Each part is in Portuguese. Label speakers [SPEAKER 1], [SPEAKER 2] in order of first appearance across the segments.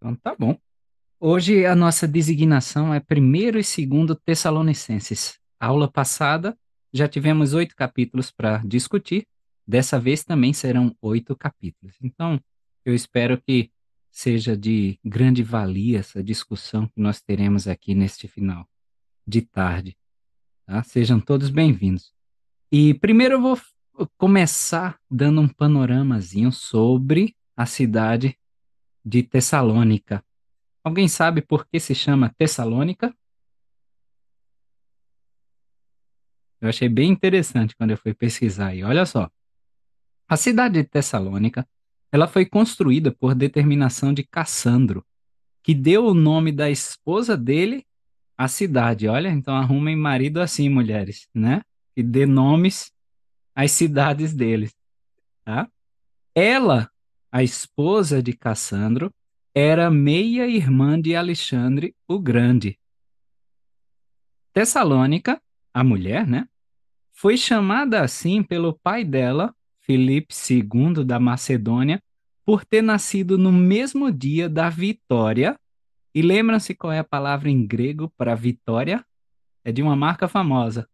[SPEAKER 1] Então tá bom. Hoje a nossa designação é primeiro e segundo Tessalonicenses. Aula passada já tivemos 8 capítulos para discutir. Dessa vez também serão 8 capítulos. Então eu espero que seja de grande valia essa discussão que nós teremos aqui neste final de tarde. Tá? Sejam todos bem-vindos. E primeiro eu vou começar dando um panoramazinho sobre a cidade de Tessalônica. Alguém sabe por que se chama Tessalônica? Eu achei bem interessante quando eu fui pesquisar. E olha só, a cidade de Tessalônica, ela foi construída por determinação de Cassandro, que deu o nome da esposa dele à cidade. Olha, então arrumem marido assim, mulheres, né? Que dê nomes às cidades deles, tá? Ela, a esposa de Cassandro, era meia-irmã de Alexandre o Grande. Tessalônica, a mulher, né? Foi chamada assim pelo pai dela, Filipe II da Macedônia, por ter nascido no mesmo dia da vitória. E lembram-se qual é a palavra em grego para vitória? É de uma marca famosa,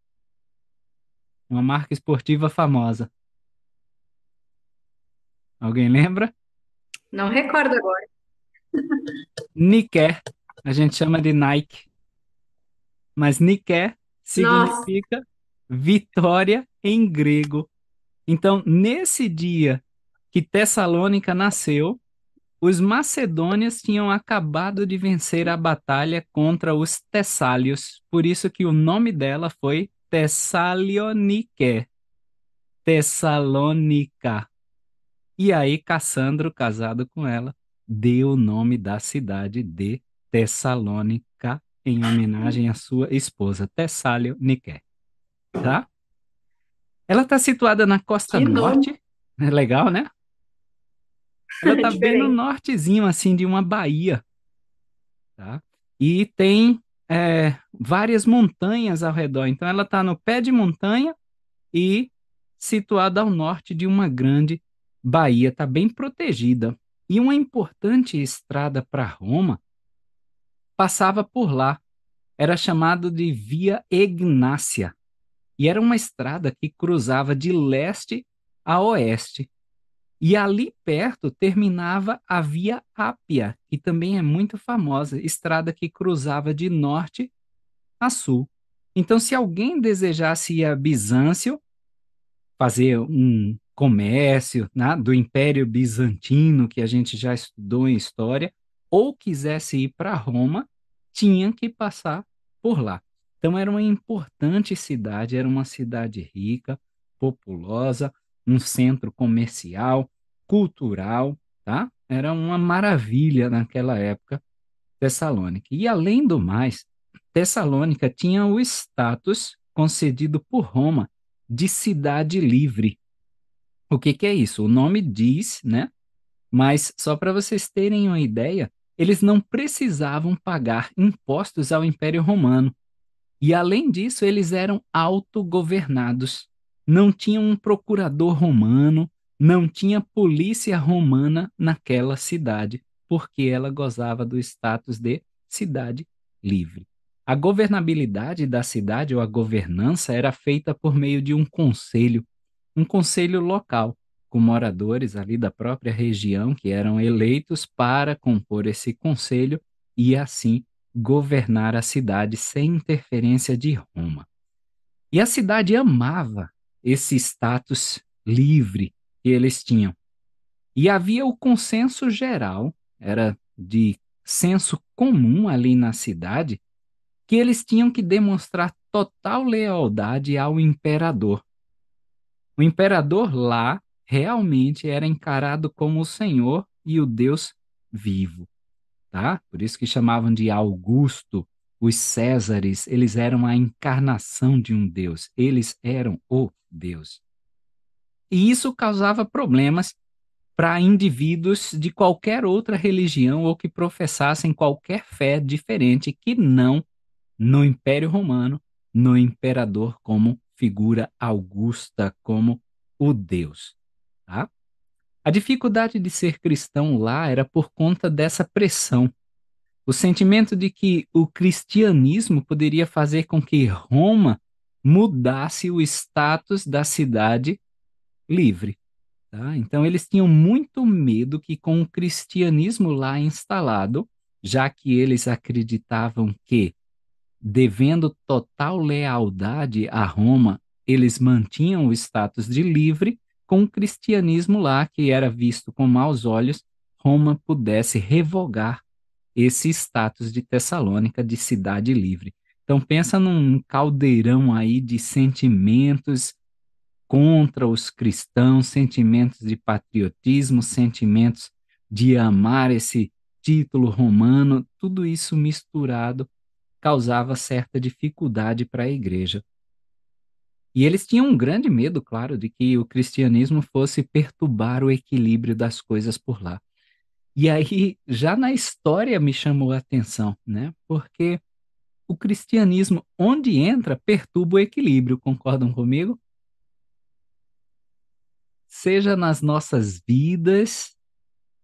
[SPEAKER 1] uma marca esportiva famosa. Alguém lembra?
[SPEAKER 2] Não recordo agora.
[SPEAKER 1] Nike. A gente chama de Nike, mas Nike
[SPEAKER 2] Nossa,
[SPEAKER 1] significa vitória em grego. Então, nesse dia que Tessalônica nasceu, os macedônios tinham acabado de vencer a batalha contra os tessálios, por isso que o nome dela foi Tessalonike, Tessalônica. E aí Cassandro, casado com ela, deu o nome da cidade de Tessalônica em homenagem à sua esposa, Tessalonike, tá? Ela está situada na costa
[SPEAKER 2] que nome
[SPEAKER 1] norte, é legal, né? Ela está bem no
[SPEAKER 2] diferente.
[SPEAKER 1] nortezinho, assim, de uma baía, tá? E tem várias montanhas ao redor. Então, ela está no pé de montanha e situada ao norte de uma grande baía. Está bem protegida. E uma importante estrada para Roma passava por lá. Era chamado de Via Egnácia. E era uma estrada que cruzava de leste a oeste. E ali perto terminava a Via Ápia, que também é muito famosa, estrada que cruzava de norte a sul. Então, se alguém desejasse ir a Bizâncio, fazer um comércio, né, do Império Bizantino, que a gente já estudou em história, ou quisesse ir para Roma, tinha que passar por lá. Então, era uma importante cidade, era uma cidade rica, populosa, um centro comercial, cultural, tá? Era uma maravilha naquela época, Tessalônica. E além do mais, Tessalônica tinha o status concedido por Roma de cidade livre. O que que é isso? O nome diz, né? Mas só para vocês terem uma ideia, eles não precisavam pagar impostos ao Império Romano. E além disso, eles eram autogovernados. Não tinha um procurador romano, não tinha polícia romana naquela cidade, porque ela gozava do status de cidade livre. A governabilidade da cidade ou a governança era feita por meio de um conselho local, com moradores ali da própria região que eram eleitos para compor esse conselho e assim governar a cidade sem interferência de Roma. E a cidade amava esse status livre que eles tinham. E havia o consenso geral, era de senso comum ali na cidade, que eles tinham que demonstrar total lealdade ao imperador. O imperador lá realmente era encarado como o Senhor e o Deus vivo, tá? Por isso que chamavam de Augusto. Os Césares, eles eram a encarnação de um Deus. Eles eram o Deus. E isso causava problemas para indivíduos de qualquer outra religião ou que professassem qualquer fé diferente que não no Império Romano, no imperador como figura augusta, como o Deus, tá? A dificuldade de ser cristão lá era por conta dessa pressão. O sentimento de que o cristianismo poderia fazer com que Roma mudasse o status da cidade livre. Tá? Então, eles tinham muito medo que, com o cristianismo lá instalado, já que eles acreditavam que, devendo total lealdade a Roma, eles mantinham o status de livre, com o cristianismo lá, que era visto com maus olhos, Roma pudesse revogar esse status de Tessalônica de cidade livre. Então pensa num caldeirão aí de sentimentos contra os cristãos, sentimentos de patriotismo, sentimentos de amar esse título romano, tudo isso misturado causava certa dificuldade para a igreja. E eles tinham um grande medo, claro, de que o cristianismo fosse perturbar o equilíbrio das coisas por lá. E aí, já na história me chamou a atenção, né? Porque o cristianismo, onde entra, perturba o equilíbrio, concordam comigo? Seja nas nossas vidas,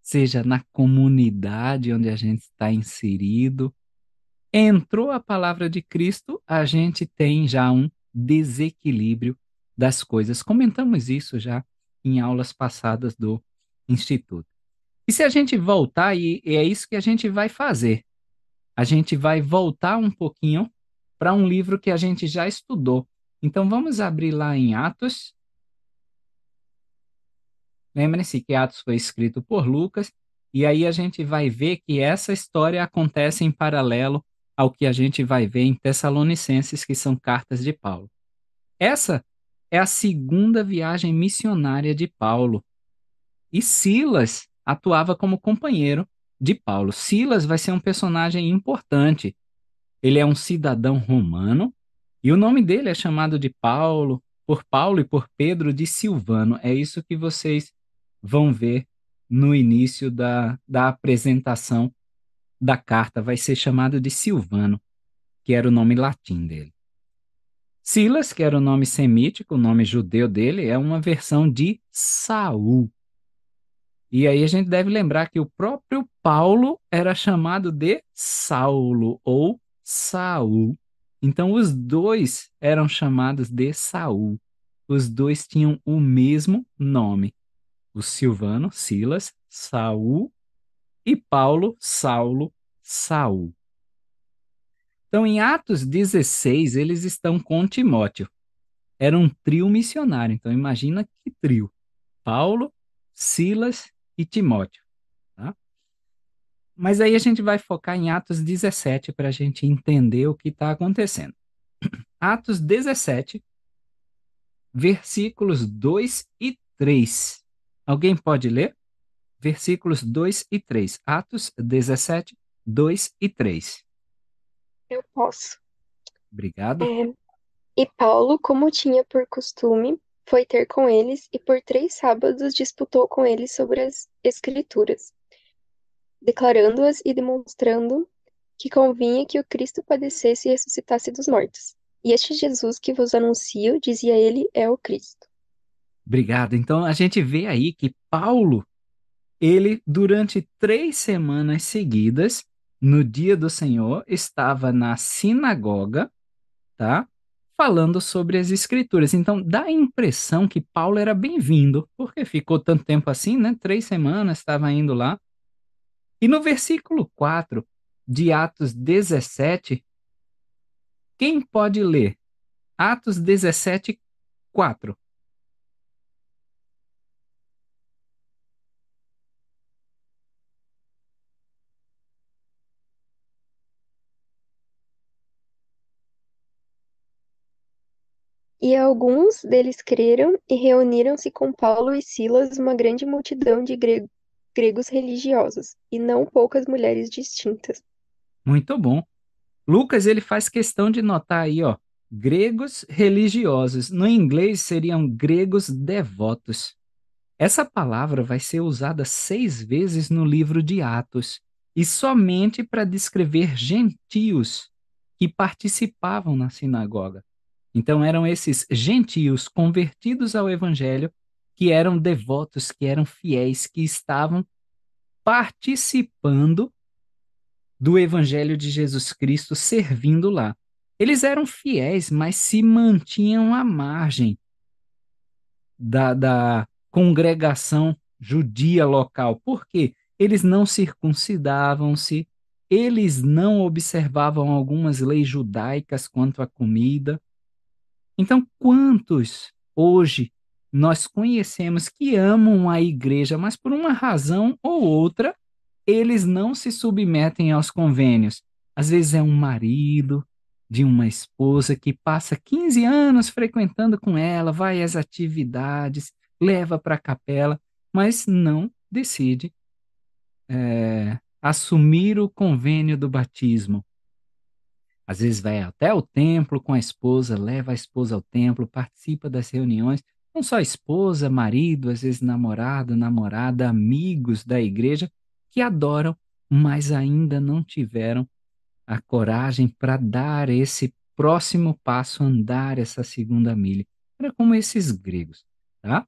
[SPEAKER 1] seja na comunidade onde a gente está inserido. Entrou a palavra de Cristo, a gente tem já um desequilíbrio das coisas. Comentamos isso já em aulas passadas do Instituto. E se a gente voltar, e é isso que a gente vai fazer, a gente vai voltar um pouquinho para um livro que a gente já estudou. Então vamos abrir lá em Atos. Lembrem-se que Atos foi escrito por Lucas, e aí a gente vai ver que essa história acontece em paralelo ao que a gente vai ver em Tessalonicenses, que são cartas de Paulo. Essa é a segunda viagem missionária de Paulo. E Silas atuava como companheiro de Paulo. Silas vai ser um personagem importante. Ele é um cidadão romano e o nome dele é chamado de Paulo e por Pedro de Silvano. É isso que vocês vão ver no início da apresentação da carta. Vai ser chamado de Silvano, que era o nome latim dele. Silas, que era o nome semítico, o nome judeu dele, é uma versão de Saul. E aí a gente deve lembrar que o próprio Paulo era chamado de Saulo ou Saul. Então os dois eram chamados de Saul. Os dois tinham o mesmo nome. O Silvano, Silas, Saul e Paulo, Saulo, Saul. Então em Atos 16 eles estão com Timóteo. Era um trio missionário. Então imagina que trio. Paulo, Silas e Timóteo. Tá? Mas aí a gente vai focar em Atos 17 para a gente entender o que está acontecendo. Atos 17, versículos 2 e 3. Alguém pode ler? Versículos 2 e 3. Atos 17, 2 e 3.
[SPEAKER 3] Eu posso.
[SPEAKER 1] Obrigado.
[SPEAKER 3] É, E Paulo, como tinha por costume, foi ter com eles e por 3 sábados disputou com eles sobre as Escrituras, declarando-as e demonstrando que convinha que o Cristo padecesse e ressuscitasse dos mortos. E este Jesus que vos anuncio, dizia ele, é o Cristo.
[SPEAKER 1] Obrigado. Então a gente vê aí que Paulo, ele durante 3 semanas seguidas, no dia do Senhor, estava na sinagoga, tá? Falando sobre as escrituras. Então, dá a impressão que Paulo era bem-vindo, porque ficou tanto tempo assim, né? 3 semanas estava indo lá. E no versículo 4 de Atos 17, quem pode ler? Atos 17, 4.
[SPEAKER 3] E alguns deles creram e reuniram-se com Paulo e Silas uma grande multidão de gregos religiosos, e não poucas mulheres distintas.
[SPEAKER 1] Muito bom. Lucas, ele faz questão de notar aí, ó, gregos religiosos. No inglês seriam gregos devotos. Essa palavra vai ser usada 6 vezes no livro de Atos, e somente para descrever gentios que participavam na sinagoga. Então eram esses gentios convertidos ao evangelho que eram devotos, que eram fiéis, que estavam participando do Evangelho de Jesus Cristo, servindo lá. Eles eram fiéis, mas se mantinham à margem da congregação judia local. Por quê? Eles não circuncidavam-se, eles não observavam algumas leis judaicas quanto à comida. Então, quantos hoje nós conhecemos que amam a igreja, mas por uma razão ou outra, eles não se submetem aos convênios? Às vezes é um marido de uma esposa que passa 15 anos frequentando com ela, vai às atividades, leva para a capela, mas não decide assumir o convênio do batismo. Às vezes vai até o templo com a esposa, leva a esposa ao templo, participa das reuniões, não só esposa, marido, às vezes namorado, namorada, amigos da igreja que adoram, mas ainda não tiveram a coragem para dar esse próximo passo, andar essa segunda milha. Era como esses gregos, tá?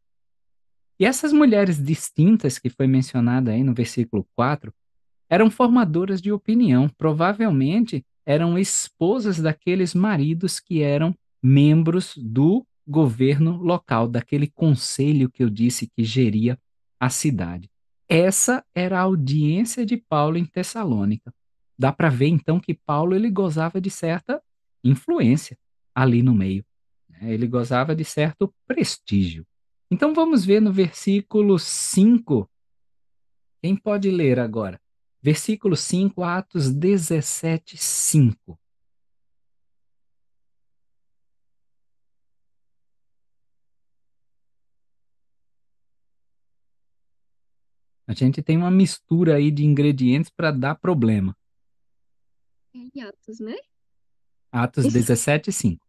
[SPEAKER 1] E essas mulheres distintas que foi mencionada aí no versículo 4 eram formadoras de opinião, provavelmente eram esposas daqueles maridos que eram membros do governo local, daquele conselho que eu disse que geria a cidade. Essa era a audiência de Paulo em Tessalônica. Dá para ver então que Paulo ele gozava de certa influência ali no meio, né? Ele gozava de certo prestígio. Então vamos ver no versículo 5. Quem pode ler agora? Versículo 5, Atos 17, 5. A gente tem uma mistura aí de ingredientes para dar problema.
[SPEAKER 3] Em Atos, né?
[SPEAKER 1] Atos
[SPEAKER 3] Isso.
[SPEAKER 1] 17, 5.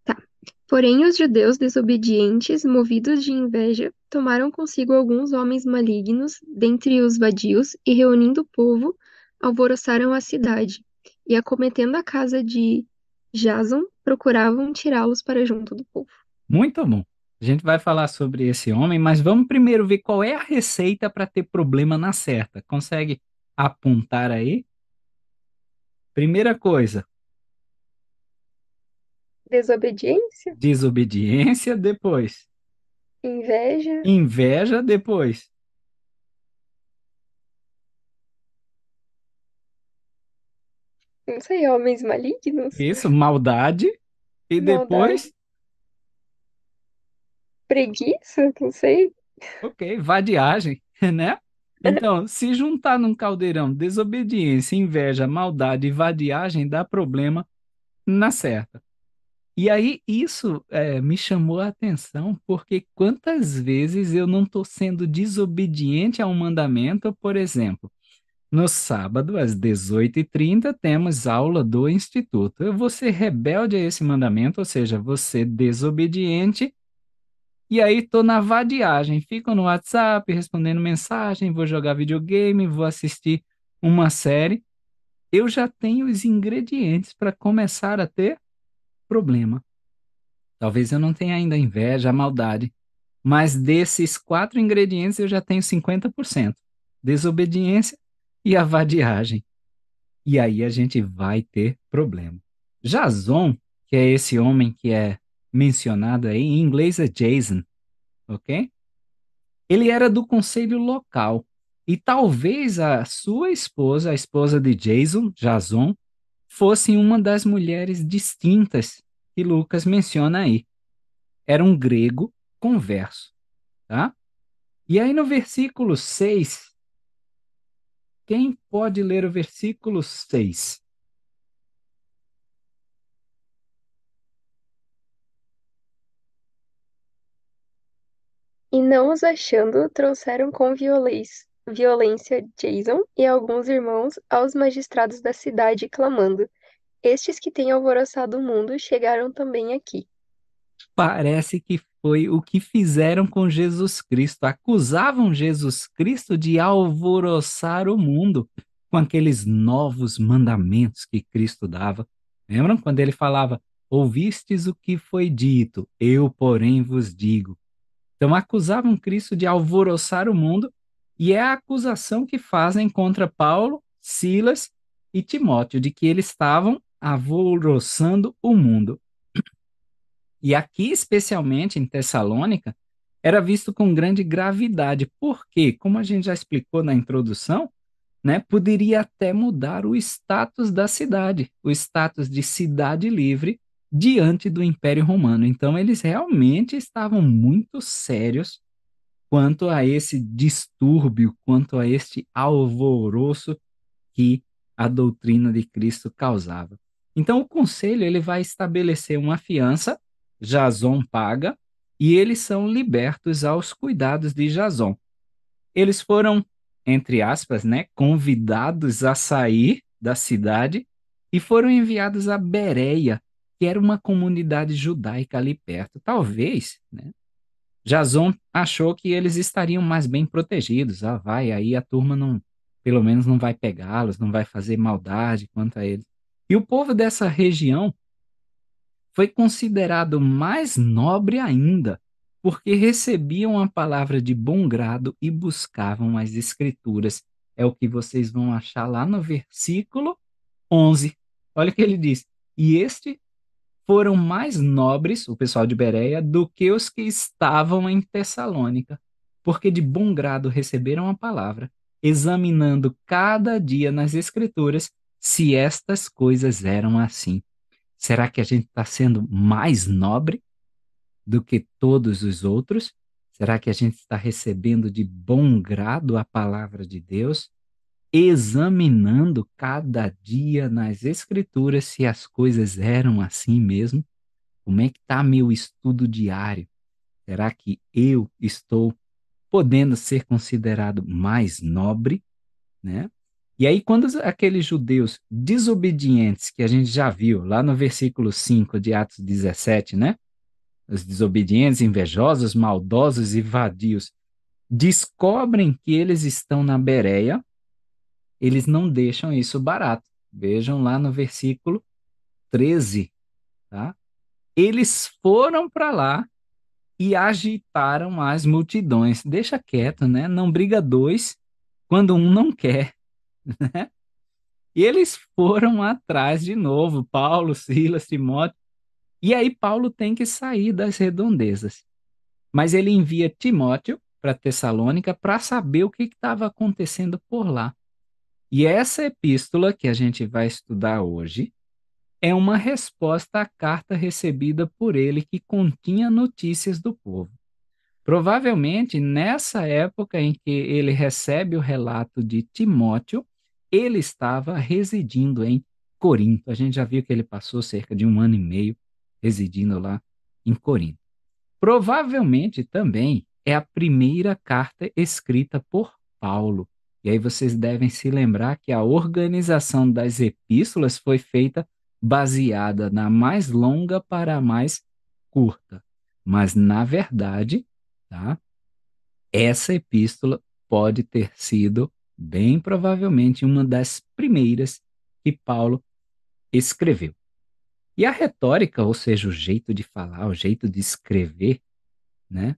[SPEAKER 3] Tá. Porém, os judeus desobedientes, movidos de inveja, tomaram consigo alguns homens malignos dentre os vadios e, reunindo o povo, alvoroçaram a cidade e, acometendo a casa de Jason, procuravam tirá-los para junto do povo.
[SPEAKER 1] Muito bom. A gente vai falar sobre esse homem, mas vamos primeiro ver qual é a receita para ter problema na certa. Consegue apontar aí? Primeira coisa,
[SPEAKER 3] Desobediência,
[SPEAKER 1] desobediência, depois
[SPEAKER 3] inveja,
[SPEAKER 1] inveja, depois
[SPEAKER 3] não sei, homens malignos,
[SPEAKER 1] isso, maldade, e
[SPEAKER 3] maldade,
[SPEAKER 1] depois,
[SPEAKER 3] preguiça, não sei.
[SPEAKER 1] ok, vadiagem, né? Então, se juntar num caldeirão desobediência, inveja, maldade e vadiagem, dá problema na certa. E aí, isso me chamou a atenção, porque quantas vezes eu não estou sendo desobediente a um mandamento, por exemplo, no sábado, às 18h30, temos aula do Instituto. Eu vou ser rebelde a esse mandamento, ou seja, vou ser desobediente, e aí estou na vadiagem, fico no WhatsApp respondendo mensagem, vou jogar videogame, vou assistir uma série. Eu já tenho os ingredientes para começar a ter problema. Talvez eu não tenha ainda a inveja, a maldade, mas desses 4 ingredientes eu já tenho 50%. Desobediência e a vadiagem. E aí a gente vai ter problema. Jason, que é esse homem que é mencionado aí, em inglês é Jason, ok? Ele era do conselho local. E talvez a sua esposa, a esposa de Jason, fosse uma das mulheres distintas que Lucas menciona aí. Era um grego converso, tá? E aí no versículo 6, quem pode ler o versículo 6?
[SPEAKER 3] E não os achando, trouxeram com violência Jason e alguns irmãos aos magistrados da cidade, clamando: Estes que têm alvoroçado o mundo chegaram também aqui.
[SPEAKER 1] Parece que foi o que fizeram com Jesus Cristo. Acusavam Jesus Cristo de alvoroçar o mundo com aqueles novos mandamentos que Cristo dava. Lembram quando ele falava: Ouvistes o que foi dito, eu, porém, vos digo. Então, acusavam Cristo de alvoroçar o mundo, e é a acusação que fazem contra Paulo, Silas e Timóteo, de que eles estavam alvoroçando o mundo. E aqui, especialmente em Tessalônica, era visto com grande gravidade, porque, como a gente já explicou na introdução, né, poderia até mudar o status da cidade, o status de cidade livre diante do Império Romano. Então, eles realmente estavam muito sérios quanto a esse distúrbio, quanto a este alvoroço que a doutrina de Cristo causava. Então, o conselho ele vai estabelecer uma fiança, Jason paga, e eles são libertos aos cuidados de Jason. Eles foram, entre aspas, né, convidados a sair da cidade e foram enviados a Bereia, que era uma comunidade judaica ali perto. Talvez, né, Jason achou que eles estariam mais bem protegidos. Ah, vai, aí a turma não, pelo menos não vai pegá-los, não vai fazer maldade quanto a eles. E o povo dessa região foi considerado mais nobre ainda, porque recebiam a palavra de bom grado e buscavam as escrituras. É o que vocês vão achar lá no versículo 11. Olha o que ele diz. E este foram mais nobres, o pessoal de Bereia, do que os que estavam em Tessalônica, porque de bom grado receberam a palavra, examinando cada dia nas Escrituras se estas coisas eram assim. Será que a gente está sendo mais nobre do que todos os outros? Será que a gente está recebendo de bom grado a palavra de Deus? Examinando cada dia nas Escrituras se as coisas eram assim mesmo? Como é que está meu estudo diário? Será que eu estou podendo ser considerado mais nobre, né? E aí, quando aqueles judeus desobedientes, que a gente já viu lá no versículo 5 de Atos 17, né? Os desobedientes, invejosos, maldosos e vadios, descobrem que eles estão na Bereia, eles não deixam isso barato. Vejam lá no versículo 13, tá? Eles foram para lá e agitaram as multidões. Deixa quieto, né? Não briga dois quando um não quer, né? E eles foram atrás de novo, Paulo, Silas, Timóteo. E aí Paulo tem que sair das redondezas. Mas ele envia Timóteo para Tessalônica para saber o que estava acontecendo por lá. E essa epístola que a gente vai estudar hoje é uma resposta à carta recebida por ele que continha notícias do povo. Provavelmente, nessa época em que ele recebe o relato de Timóteo, ele estava residindo em Corinto. A gente já viu que ele passou cerca de 1 ano e meio residindo lá em Corinto. Provavelmente também é a primeira carta escrita por Paulo. E aí vocês devem se lembrar que a organização das epístolas foi feita baseada na mais longa para a mais curta. Mas, na verdade, tá? Essa epístola pode ter sido, bem provavelmente, uma das primeiras que Paulo escreveu. E a retórica, ou seja, o jeito de falar, o jeito de escrever, né,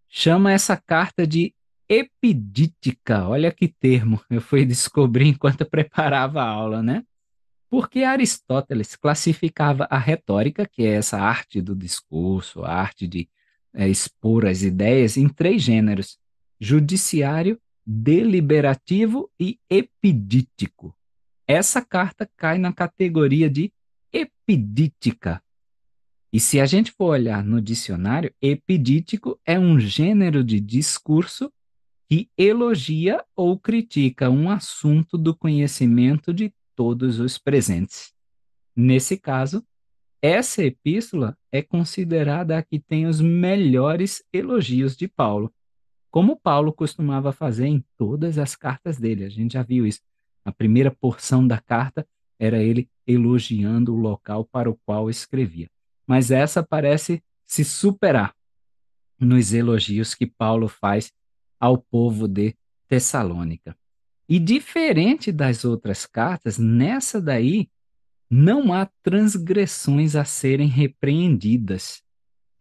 [SPEAKER 1] chama essa carta de epidítica. Olha que termo eu fui descobrir enquanto eu preparava a aula, né? Porque Aristóteles classificava a retórica, que é essa arte do discurso, a arte de expor as ideias, em três gêneros: judiciário, deliberativo e epidítico. Essa carta cai na categoria de epidítica. E se a gente for olhar no dicionário, epidítico é um gênero de discurso que elogia ou critica um assunto do conhecimento de todos os presentes. Nesse caso, essa epístola é considerada a que tem os melhores elogios de Paulo, como Paulo costumava fazer em todas as cartas dele. A gente já viu isso. A primeira porção da carta era ele elogiando o local para o qual escrevia. Mas essa parece se superar nos elogios que Paulo faz ao povo de Tessalônica. E diferente das outras cartas, nessa daí não há transgressões a serem repreendidas.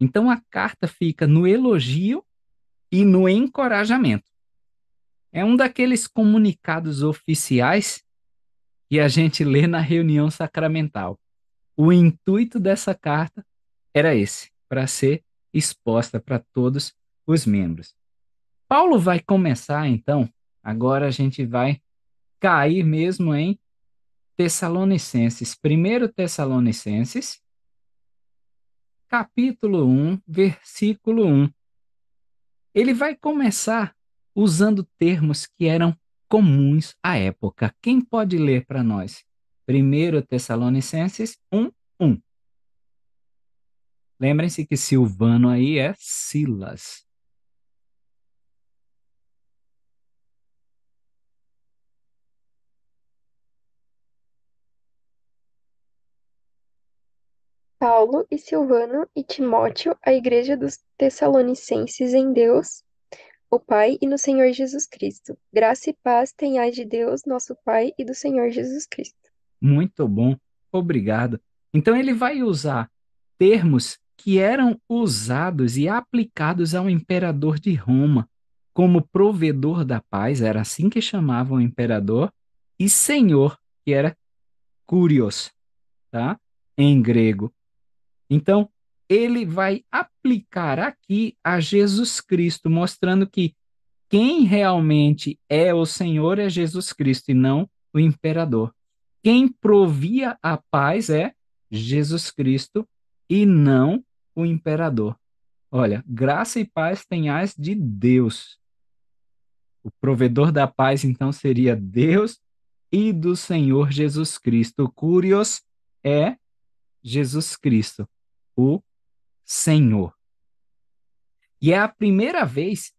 [SPEAKER 1] Então a carta fica no elogio e no encorajamento. É um daqueles comunicados oficiais que a gente lê na reunião sacramental. O intuito dessa carta era esse, para ser exposta para todos os membros. Paulo vai começar, então, agora a gente vai cair mesmo em Tessalonicenses, 1 Tessalonicenses, capítulo 1, versículo 1. Ele vai começar usando termos que eram comuns à época. Quem pode ler para nós? 1 Tessalonicenses 1, 1. Lembrem-se que Silvano aí é Silas.
[SPEAKER 3] Paulo e Silvano e Timóteo, à igreja dos Tessalonicenses em Deus, o Pai e no Senhor Jesus Cristo. Graça e paz tenhais de Deus, nosso Pai, e do Senhor Jesus Cristo.
[SPEAKER 1] Muito bom, obrigado. Então ele vai usar termos que eram usados e aplicados ao imperador de Roma, como provedor da paz, era assim que chamavam o imperador, e senhor, que era Kyrios, tá? Em grego. Então, ele vai aplicar aqui a Jesus Cristo, mostrando que quem realmente é o Senhor é Jesus Cristo e não o imperador. Quem provia a paz é Jesus Cristo e não o imperador. Olha, graça e paz tenhais de Deus. O provedor da paz, então, seria Deus e do Senhor Jesus Cristo. O Kyrios é Jesus Cristo, o Senhor. E é a primeira vez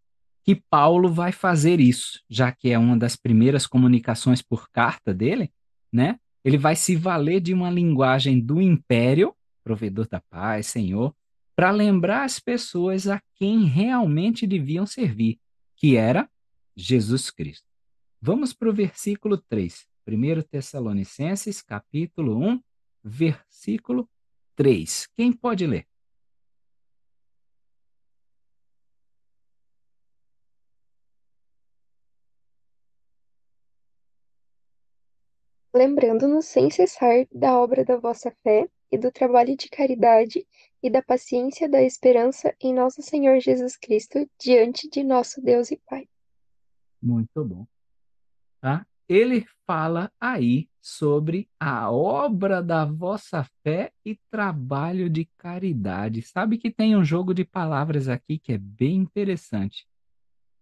[SPEAKER 1] que Paulo vai fazer isso, já que é uma das primeiras comunicações por carta dele, né? Ele vai se valer de uma linguagem do império, provedor da paz, Senhor, para lembrar as pessoas a quem realmente deviam servir, que era Jesus Cristo. Vamos para o versículo 3. 1 Tessalonicenses, capítulo 1, versículo 3. Quem pode ler?
[SPEAKER 3] Lembrando-nos sem cessar da obra da vossa fé e do trabalho de caridade e da paciência da esperança em nosso Senhor Jesus Cristo diante de nosso Deus e Pai.
[SPEAKER 1] Muito bom. Tá? Ele fala aí sobre a obra da vossa fé e trabalho de caridade. Sabe que tem um jogo de palavras aqui que é bem interessante,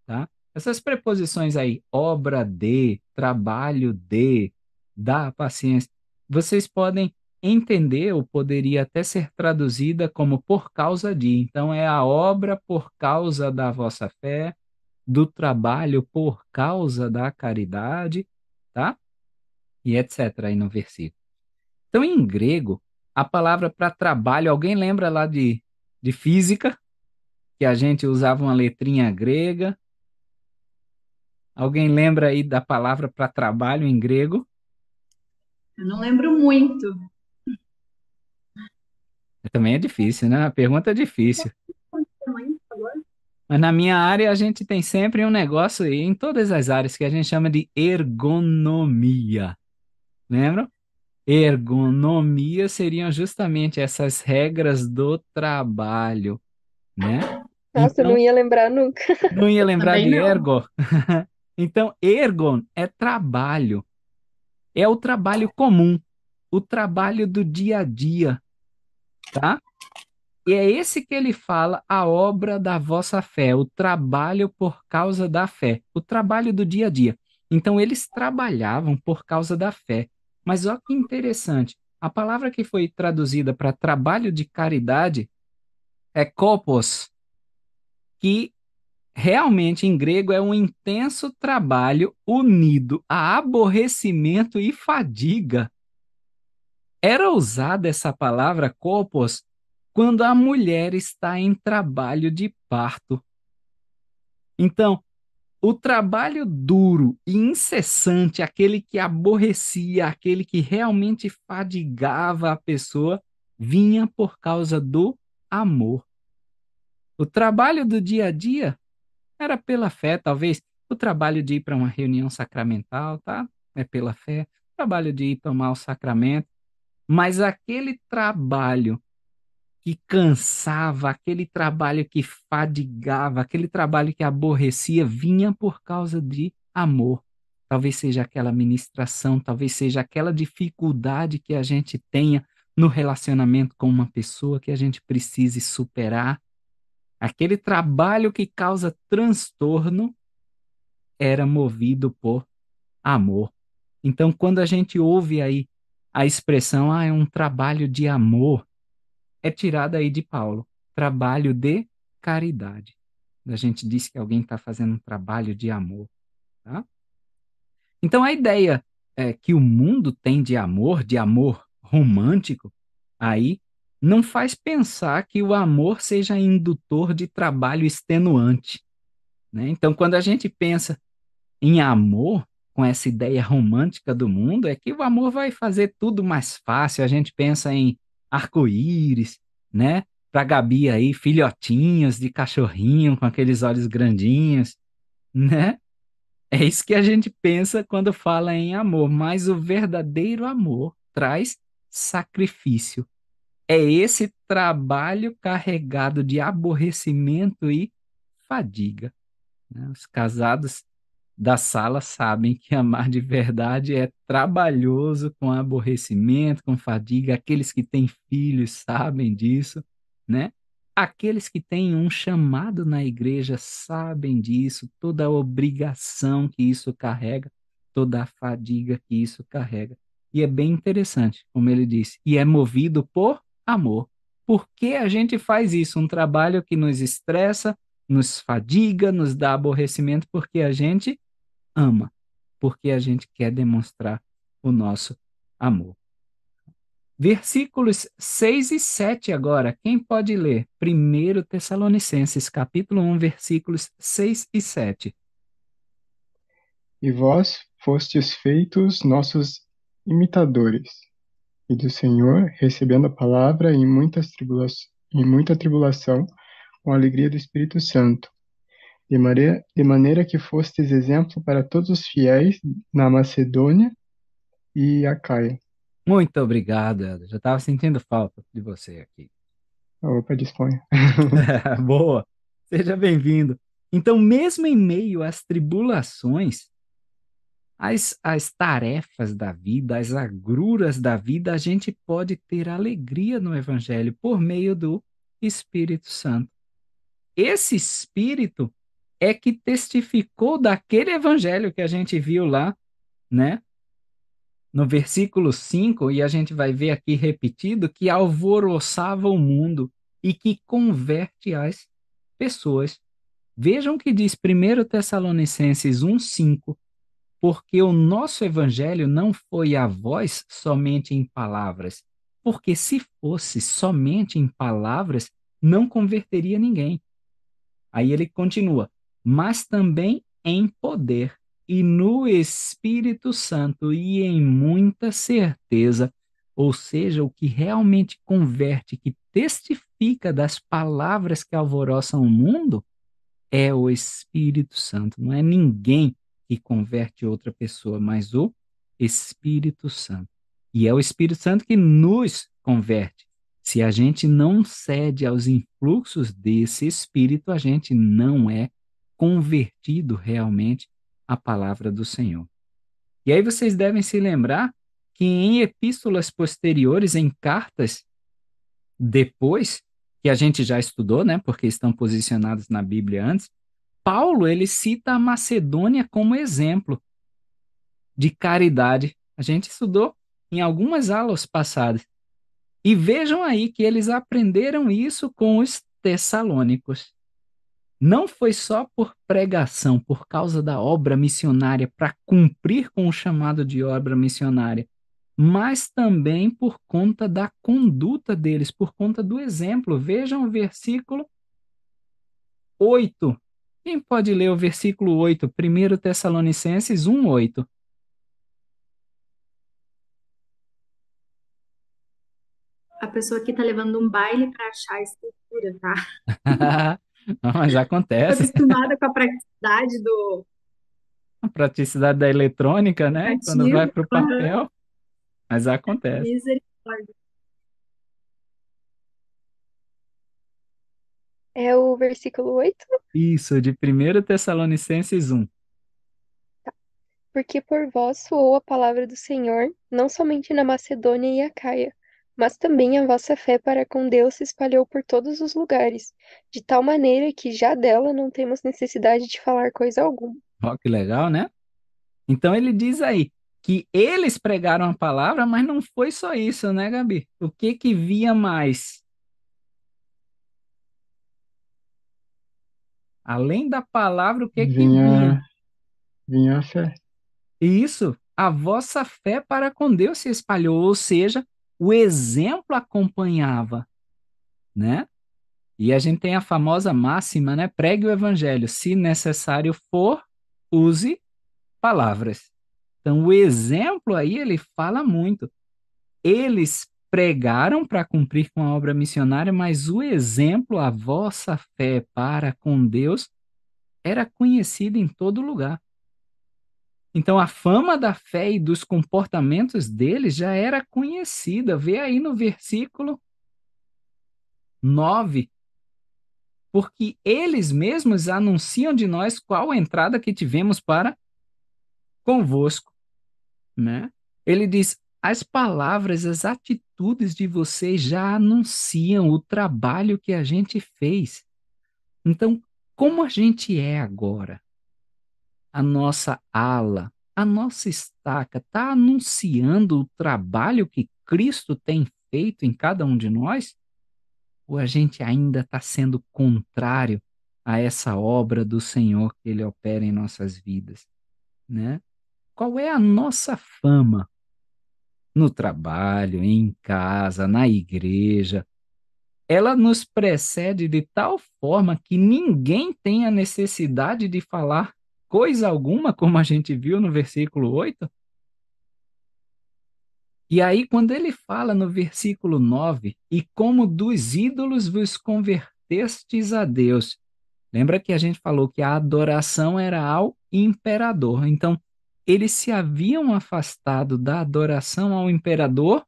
[SPEAKER 1] tá? Essas preposições aí, obra de, trabalho de, da paciência, vocês podem entender ou poderia até ser traduzida como por causa de. Então é a obra por causa da vossa fé, do trabalho por causa da caridade, tá? E etc. aí no versículo. Então, em grego, a palavra para trabalho, alguém lembra lá de física, que a gente usava uma letrinha grega? Alguém lembra aí da palavra para trabalho em grego?
[SPEAKER 2] Eu não lembro muito.
[SPEAKER 1] Também é difícil, né? A pergunta é difícil. Mas na minha área a gente tem sempre um negócio aí, em todas as áreas, que a gente chama de ergonomia. Lembram? Ergonomia seriam justamente essas regras do trabalho, né?
[SPEAKER 3] Nossa, eu não
[SPEAKER 1] Então,
[SPEAKER 3] ia lembrar nunca.
[SPEAKER 1] não ia lembrar
[SPEAKER 2] Também
[SPEAKER 1] de
[SPEAKER 2] não.
[SPEAKER 1] ergo? Então, ergon é trabalho, é o trabalho comum, o trabalho do dia a dia, tá? E é esse que ele fala, a obra da vossa fé, o trabalho por causa da fé, o trabalho do dia a dia. Então, eles trabalhavam por causa da fé. Mas olha que interessante, a palavra que foi traduzida para trabalho de caridade é kopos, que realmente em grego é um intenso trabalho unido a aborrecimento e fadiga. Era usada essa palavra kopos quando a mulher está em trabalho de parto. Então, o trabalho duro e incessante, aquele que aborrecia, aquele que realmente fadigava a pessoa, vinha por causa do amor. O trabalho do dia a dia Era pela fé, talvez o trabalho de ir para uma reunião sacramental, tá? É pela fé. O trabalho de ir tomar o sacramento. Mas aquele trabalho que cansava, aquele trabalho que fadigava, aquele trabalho que aborrecia, vinha por causa de amor. Talvez seja aquela ministração, talvez seja aquela dificuldade que a gente tenha no relacionamento com uma pessoa que a gente precise superar. Aquele trabalho que causa transtorno era movido por amor. Então, quando a gente ouve aí a expressão, é um trabalho de amor, é tirada aí de Paulo, trabalho de caridade. A gente diz que alguém está fazendo um trabalho de amor, tá? Então a ideia que o mundo tem de amor romântico, aí não faz pensar que o amor seja indutor de trabalho extenuante, né? Então quando a gente pensa em amor, com essa ideia romântica do mundo, é que o amor vai fazer tudo mais fácil. A gente pensa em arco-íris, né? Para Gabi aí, filhotinhos de cachorrinho com aqueles olhos grandinhos, né? É isso que a gente pensa quando fala em amor, mas o verdadeiro amor traz sacrifício. É esse trabalho carregado de aborrecimento e fadiga, né? Os casados da sala sabem que amar de verdade é trabalhoso, com aborrecimento, com fadiga. Aqueles que têm filhos sabem disso, né? Aqueles que têm um chamado na igreja sabem disso, toda a obrigação que isso carrega, toda a fadiga que isso carrega. E é bem interessante, como ele disse, e é movido por amor. Por que a gente faz isso? Um trabalho que nos estressa, nos fadiga, nos dá aborrecimento, porque a gente ama, porque a gente quer demonstrar o nosso amor. Versículos 6 e 7 agora. Quem pode ler? 1 Tessalonicenses, capítulo 1, versículos 6 e 7.
[SPEAKER 4] E vós fostes feitos nossos imitadores, e do Senhor, recebendo a palavra em muita tribulação, com a alegria do Espírito Santo, de maneira que fostes exemplo para todos os fiéis na Macedônia e Acaia.
[SPEAKER 1] Muito obrigado, Elder. Já estava sentindo falta de você aqui.
[SPEAKER 4] Opa, disponha.
[SPEAKER 1] Boa. Seja bem-vindo. Então, mesmo em meio às tribulações, as tarefas da vida, as agruras da vida, a gente pode ter alegria no Evangelho por meio do Espírito Santo. Esse Espírito é que testificou daquele Evangelho que a gente viu lá, né? No versículo 5, e a gente vai ver aqui repetido, que alvoroçava o mundo e que converte as pessoas. Vejam o que diz 1 Tessalonicenses 1:5, porque o nosso evangelho não foi a vós somente em palavras, porque se fosse somente em palavras, não converteria ninguém. Aí ele continua, mas também em poder e no Espírito Santo e em muita certeza, ou seja, o que realmente converte, que testifica das palavras que alvoroçam o mundo, é o Espírito Santo. Não é ninguém que converte outra pessoa, mas o Espírito Santo. E é o Espírito Santo que nos converte. Se a gente não cede aos influxos desse Espírito, a gente não é convertido realmente à palavra do Senhor. E aí vocês devem se lembrar que em epístolas posteriores, em cartas depois, que a gente já estudou, né, porque estão posicionados na Bíblia antes, Paulo, ele cita a Macedônia como exemplo de caridade. A gente estudou em algumas aulas passadas. E vejam aí que eles aprenderam isso com os tessalônicos. Não foi só por pregação, por causa da obra missionária, para cumprir com o chamado de obra missionária, mas também por conta da conduta deles, por conta do exemplo. Vejam o versículo 8. Quem pode ler o versículo 8, 1 Tessalonicenses 1:8?
[SPEAKER 2] A pessoa aqui tá levando um baile para achar a escritura, tá?
[SPEAKER 1] Não, mas
[SPEAKER 2] Tô
[SPEAKER 1] acontece.
[SPEAKER 2] acostumada com a praticidade do
[SPEAKER 1] A praticidade da eletrônica, né? Quando vai
[SPEAKER 2] aplicativo.
[SPEAKER 1] para o
[SPEAKER 2] Aham.
[SPEAKER 1] papel, mas acontece.
[SPEAKER 2] Misericórdia.
[SPEAKER 3] É o versículo 8.
[SPEAKER 1] Isso, de 1 Tessalonicenses 1.
[SPEAKER 3] Porque por vós soou a palavra do Senhor, não somente na Macedônia e Acaia, mas também a vossa fé para com Deus se espalhou por todos os lugares, de tal maneira que já dela não temos necessidade de falar coisa alguma.
[SPEAKER 1] Ó, que legal, né? Então ele diz aí que eles pregaram a palavra, mas não foi só isso, né, Gabi? O que que via mais? Além da palavra, o que que vinha?
[SPEAKER 4] Vinha, vinha a fé.
[SPEAKER 1] E isso, a vossa fé para com Deus se espalhou, ou seja, o exemplo acompanhava, né? E a gente tem a famosa máxima, né? Pregue o evangelho, se necessário for, use palavras. Então, o exemplo aí, ele fala muito. Eles pregaram para cumprir com a obra missionária, mas o exemplo, a vossa fé para com Deus, era conhecida em todo lugar. Então, a fama da fé e dos comportamentos deles já era conhecida. Vê aí no versículo 9, porque eles mesmos anunciam de nós qual a entrada que tivemos para convosco, né? Ele diz: as palavras, as atitudes de vocês já anunciam o trabalho que a gente fez. Então, como a gente é agora? A nossa ala, a nossa estaca está anunciando o trabalho que Cristo tem feito em cada um de nós? Ou a gente ainda está sendo contrário a essa obra do Senhor que Ele opera em nossas vidas, né? Qual é a nossa fama no trabalho, em casa, na igreja? Ela nos precede de tal forma que ninguém tem a necessidade de falar coisa alguma, como a gente viu no versículo 8. E aí, quando ele fala no versículo 9, e como dos ídolos vos convertestes a Deus. Lembra que a gente falou que a adoração era ao imperador. Então, eles se haviam afastado da adoração ao imperador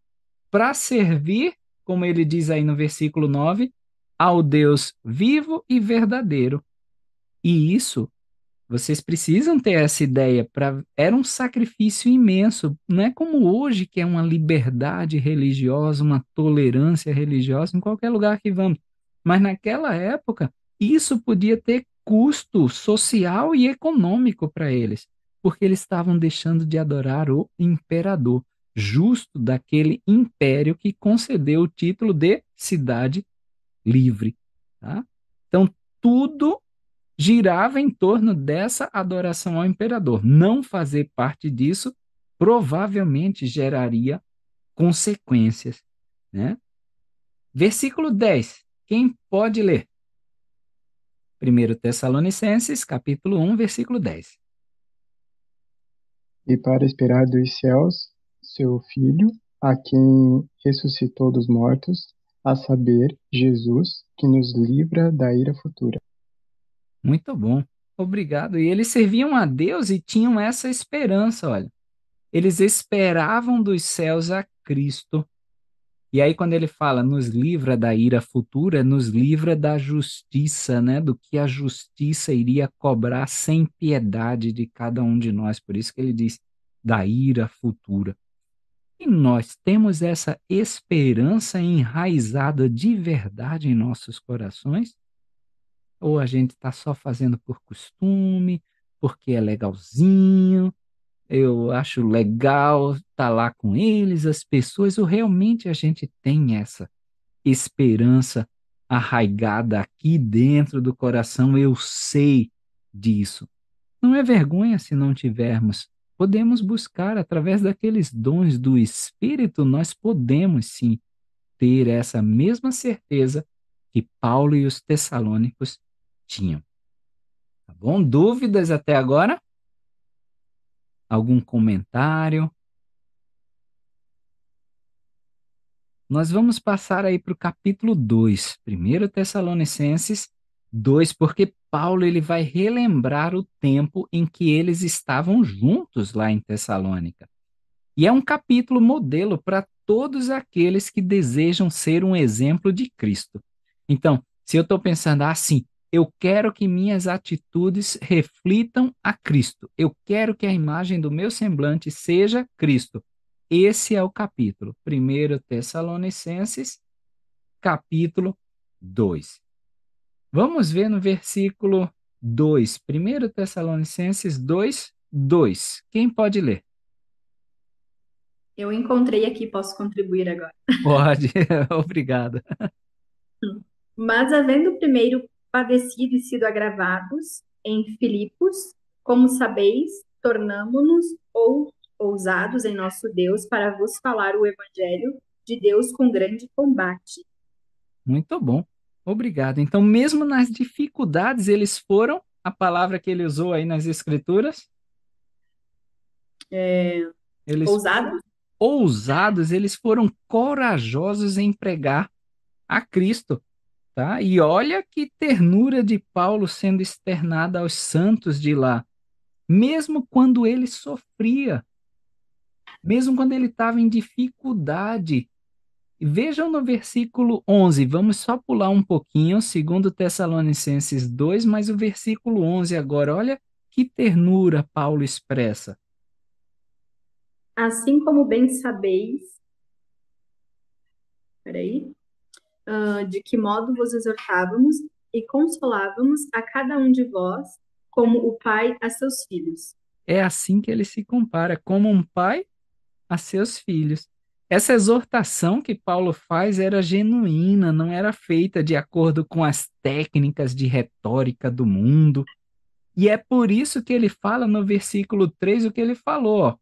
[SPEAKER 1] para servir, como ele diz aí no versículo 9, ao Deus vivo e verdadeiro. E isso, vocês precisam ter essa ideia. Era um sacrifício imenso. Não é como hoje, que é uma liberdade religiosa, uma tolerância religiosa em qualquer lugar que vamos. Mas naquela época, isso podia ter custo social e econômico para eles, porque eles estavam deixando de adorar o imperador, justo daquele império que concedeu o título de cidade livre. Tá? Então, tudo girava em torno dessa adoração ao imperador. Não fazer parte disso provavelmente geraria consequências, né? Versículo 10. Quem pode ler? 1 Tessalonicenses, capítulo 1, versículo 10.
[SPEAKER 4] E para esperar dos céus seu Filho, a quem ressuscitou dos mortos, a saber, Jesus, que nos livra da ira futura.
[SPEAKER 1] Muito bom. Obrigado. E eles serviam a Deus e tinham essa esperança, olha. Eles esperavam dos céus a Cristo. E aí, quando ele fala nos livra da ira futura, nos livra da justiça, né? Do que a justiça iria cobrar sem piedade de cada um de nós. Por isso que ele diz da ira futura. E nós temos essa esperança enraizada de verdade em nossos corações? Ou a gente está só fazendo por costume, porque é legalzinho, eu acho legal estar lá com eles, as pessoas, ou realmente a gente tem essa esperança arraigada aqui dentro do coração? Eu sei disso. Não é vergonha se não tivermos. Podemos buscar através daqueles dons do Espírito, nós podemos sim ter essa mesma certeza que Paulo e os tessalônicos tinham. Tá bom? Dúvidas até agora? Algum comentário? Nós vamos passar aí para o capítulo 2, 1 Tessalonicenses, 2, porque Paulo ele vai relembrar o tempo em que eles estavam juntos lá em Tessalônica. E é um capítulo modelo para todos aqueles que desejam ser um exemplo de Cristo. Então, se eu estou pensando assim, eu quero que minhas atitudes reflitam a Cristo. Eu quero que a imagem do meu semblante seja Cristo. Esse é o capítulo. 1 Tessalonicenses, capítulo 2. Vamos ver no versículo 2. 1 Tessalonicenses 2, 2. Quem pode ler?
[SPEAKER 2] Eu encontrei aqui, posso contribuir agora.
[SPEAKER 1] Pode, obrigado.
[SPEAKER 2] Mas havendo primeiro padecido e sido agravados em Filipos, como sabeis, tornamo-nos ousados em nosso Deus para vos falar o evangelho de Deus com grande combate.
[SPEAKER 1] Muito bom, obrigado. Então, mesmo nas dificuldades, eles foram, a palavra que ele usou aí nas Escrituras, eles foram
[SPEAKER 2] Ousados?
[SPEAKER 1] ousados, eles foram corajosos em pregar a Cristo, tá? E olha que ternura de Paulo sendo externada aos santos de lá, mesmo quando ele sofria, mesmo quando ele estava em dificuldade. Vejam no versículo 11, vamos só pular um pouquinho, segundo Tessalonicenses 2, mas o versículo 11 agora, olha que ternura Paulo expressa.
[SPEAKER 2] Assim como bem sabeis, de que modo vos exortávamos e consolávamos a cada um de vós, como o pai a seus filhos.
[SPEAKER 1] É assim que ele se compara, como um pai a seus filhos. Essa exortação que Paulo faz era genuína, não era feita de acordo com as técnicas de retórica do mundo. E é por isso que ele fala no versículo 3 o que ele falou, ó.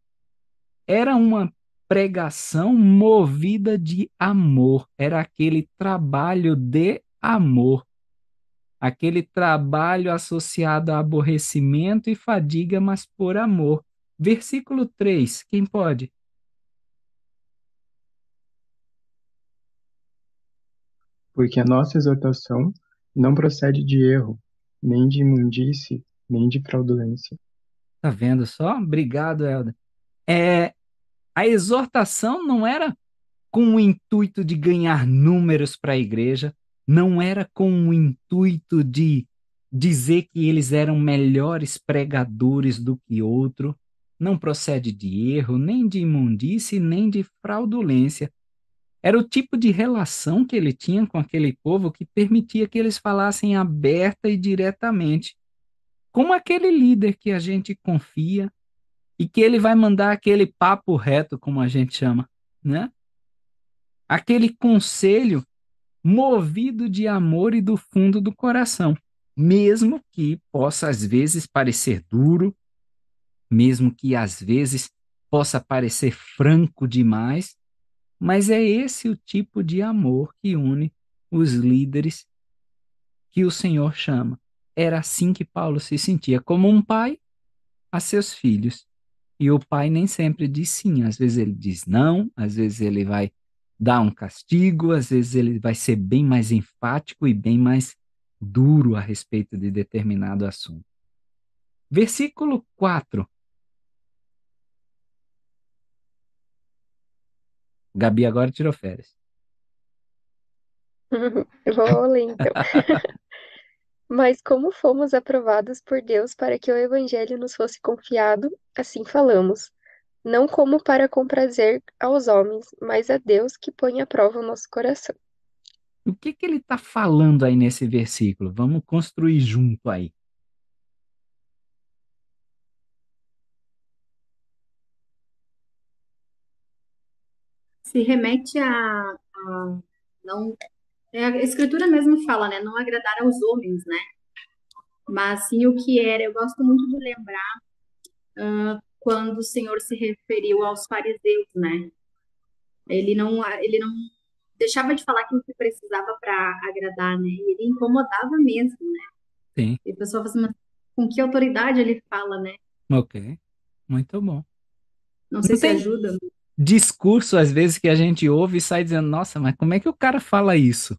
[SPEAKER 1] Era uma pregação movida de amor, era aquele trabalho de amor, aquele trabalho associado a aborrecimento e fadiga, mas por amor. Versículo 3, quem pode?
[SPEAKER 4] Porque a nossa exortação não procede de erro, nem de imundície, nem de fraudulência.
[SPEAKER 1] Tá vendo só? Obrigado, Helder. É, a exortação não era com o intuito de ganhar números para a igreja, não era com o intuito de dizer que eles eram melhores pregadores do que outro, não procede de erro, nem de imundície, nem de fraudulência. Era o tipo de relação que ele tinha com aquele povo que permitia que eles falassem aberta e diretamente, como aquele líder que a gente confia e que ele vai mandar aquele papo reto, como a gente chama, né? Aquele conselho movido de amor e do fundo do coração, mesmo que possa às vezes parecer duro, mesmo que às vezes possa parecer franco demais, mas é esse o tipo de amor que une os líderes que o Senhor chama. Era assim que Paulo se sentia, como um pai a seus filhos. E o pai nem sempre diz sim, às vezes ele diz não, às vezes ele vai dar um castigo, às vezes ele vai ser bem mais enfático e bem mais duro a respeito de determinado assunto. Versículo 4. Gabi agora tirou férias.
[SPEAKER 3] Vou ler então. Mas como fomos aprovados por Deus para que o evangelho nos fosse confiado, assim falamos, não como para comprazer aos homens, mas a Deus que põe à prova o nosso coração.
[SPEAKER 1] O que ele está falando aí nesse versículo? Vamos construir junto aí.
[SPEAKER 2] Se remete a não, a escritura mesmo fala, né? Não agradar aos homens, né? Mas sim o que era. Eu gosto muito de lembrar quando o Senhor se referiu aos fariseus, né? Ele não deixava de falar aquilo que precisava para agradar, né? E ele incomodava mesmo, né?
[SPEAKER 1] Sim,
[SPEAKER 2] E a pessoa fala assim, mas com que autoridade ele fala, né?
[SPEAKER 1] ok, muito bom.
[SPEAKER 2] Não sei
[SPEAKER 1] Não
[SPEAKER 2] se
[SPEAKER 1] tem
[SPEAKER 2] ajuda.
[SPEAKER 1] discurso, às vezes, que a gente ouve e sai dizendo, nossa, mas como é que o cara fala isso?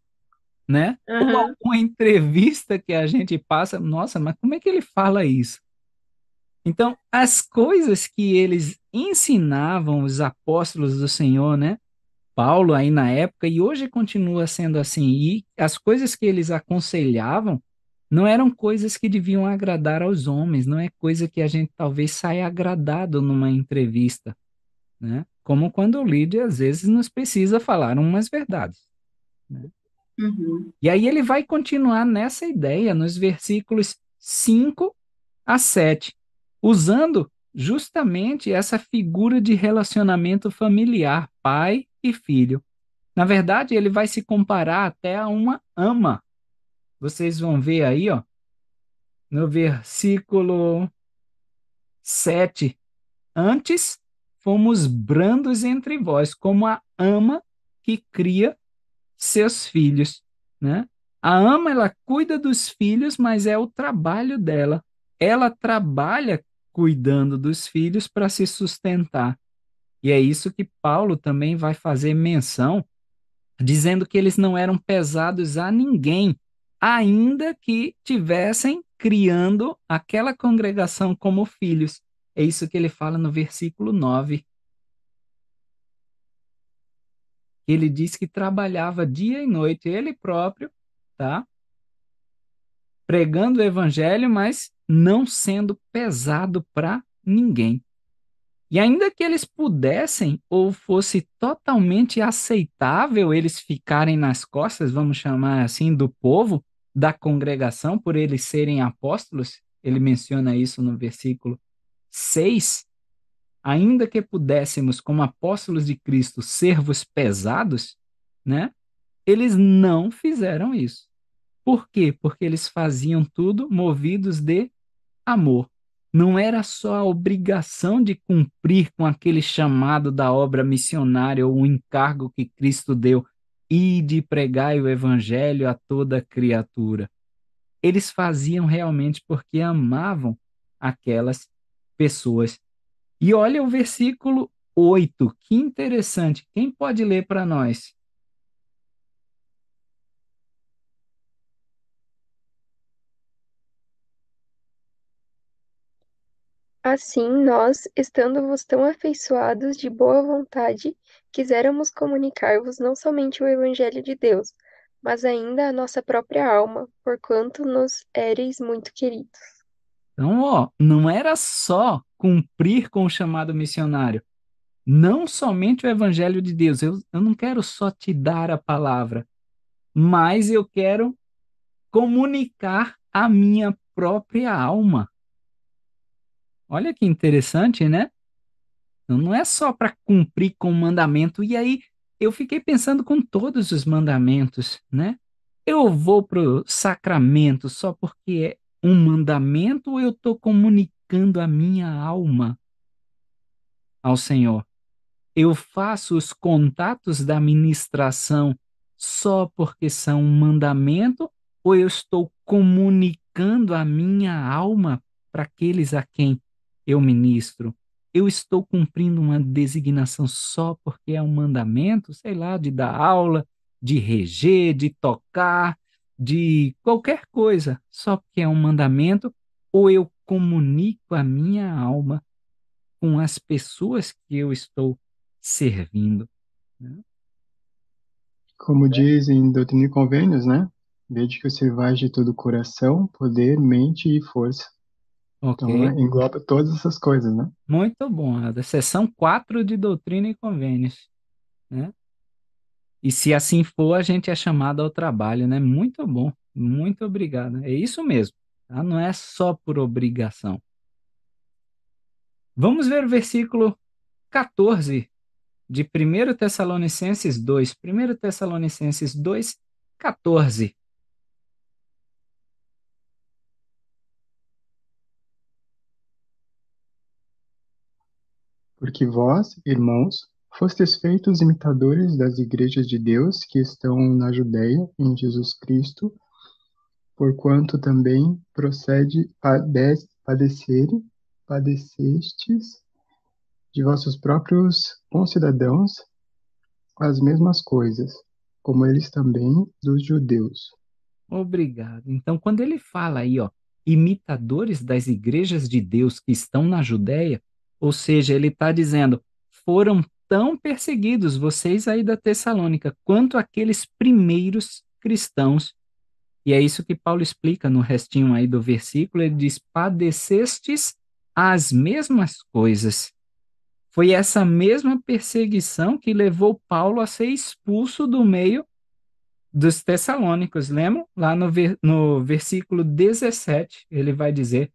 [SPEAKER 1] né? Ou
[SPEAKER 2] Aham.
[SPEAKER 1] alguma entrevista que a gente passa, nossa, mas como é que ele fala isso? Então, as coisas que eles ensinavam os apóstolos do Senhor, né? Paulo aí na época, e hoje continua sendo assim, e as coisas que eles aconselhavam não eram coisas que deviam agradar aos homens, não é coisa que a gente talvez saia agradado numa entrevista, né? Como quando o líder às vezes nos precisa falar umas verdades, né?
[SPEAKER 2] Uhum.
[SPEAKER 1] E aí ele vai continuar nessa ideia nos versículos 5 a 7, usando justamente essa figura de relacionamento familiar, pai e filho. Na verdade, ele vai se comparar até a uma ama. Vocês vão ver aí, ó, no versículo 7. Antes fomos brandos entre vós, como a ama que cria seus filhos, né? A ama, ela cuida dos filhos, mas é o trabalho dela. Ela trabalha cuidando dos filhos para se sustentar. E é isso que Paulo também vai fazer menção, dizendo que eles não eram pesados a ninguém, ainda que tivessem criando aquela congregação como filhos. É isso que ele fala no versículo 9. Ele diz que trabalhava dia e noite, ele próprio, tá? Pregando o evangelho, mas não sendo pesado para ninguém. E ainda que eles pudessem, ou fosse totalmente aceitável eles ficarem nas costas, vamos chamar assim, do povo, da congregação, por eles serem apóstolos, ele menciona isso no versículo 6. Ainda que pudéssemos, como apóstolos de Cristo, servos pesados, né? Eles não fizeram isso. Por quê? Porque eles faziam tudo movidos de amor. Não era só a obrigação de cumprir com aquele chamado da obra missionária ou o encargo que Cristo deu e de pregar o evangelho a toda criatura. Eles faziam realmente porque amavam aquelas pessoas. E olha o versículo 8, que interessante. Quem pode ler para nós?
[SPEAKER 3] Assim, nós, estando-vos tão afeiçoados de boa vontade, quiséramos comunicar-vos não somente o Evangelho de Deus, mas ainda a nossa própria alma, porquanto nos éreis muito queridos.
[SPEAKER 1] Então, ó, não era só cumprir com o chamado missionário, não somente o evangelho de Deus. Eu não quero só te dar a palavra, mas eu quero comunicar a minha própria alma. Olha que interessante, né? Então, não é só para cumprir com o mandamento. E aí eu fiquei pensando com todos os mandamentos, né? Eu vou para o sacramento só porque é um mandamento ou eu estou comunicando a minha alma ao Senhor? Eu faço os contatos da ministração só porque são um mandamento ou eu estou comunicando a minha alma para aqueles a quem eu ministro? Eu estou cumprindo uma designação só porque é um mandamento, sei lá, de dar aula, de reger, de tocar, de qualquer coisa, só porque é um mandamento, ou eu comunico a minha alma com as pessoas que eu estou servindo, né?
[SPEAKER 4] Como diz em Doutrina e Convênios, né? Vede que o servais de todo o coração, poder, mente e força. Então,
[SPEAKER 1] Ok?
[SPEAKER 4] engloba todas essas coisas, né?
[SPEAKER 1] Muito bom. A seção 4 de Doutrina e Convênios, né? E se assim for, a gente é chamado ao trabalho, né? Muito bom. Muito obrigado. É isso mesmo, tá? Não é só por obrigação. Vamos ver o versículo 14 de 1 Tessalonicenses 2. 1 Tessalonicenses 2, 14.
[SPEAKER 4] Porque vós, irmãos, fostes feitos imitadores das igrejas de Deus que estão na Judéia, em Jesus Cristo, porquanto também padecestes de vossos próprios concidadãos as mesmas coisas, como eles também dos judeus.
[SPEAKER 1] Obrigado. Então, quando ele fala aí, ó, imitadores das igrejas de Deus que estão na Judéia, ou seja, ele está dizendo, foram tão perseguidos vocês aí da Tessalônica, quanto aqueles primeiros cristãos. E é isso que Paulo explica no restinho aí do versículo, ele diz, padecestes as mesmas coisas. Foi essa mesma perseguição que levou Paulo a ser expulso do meio dos Tessalônicos, lembram? Lá no versículo 17, ele vai dizer: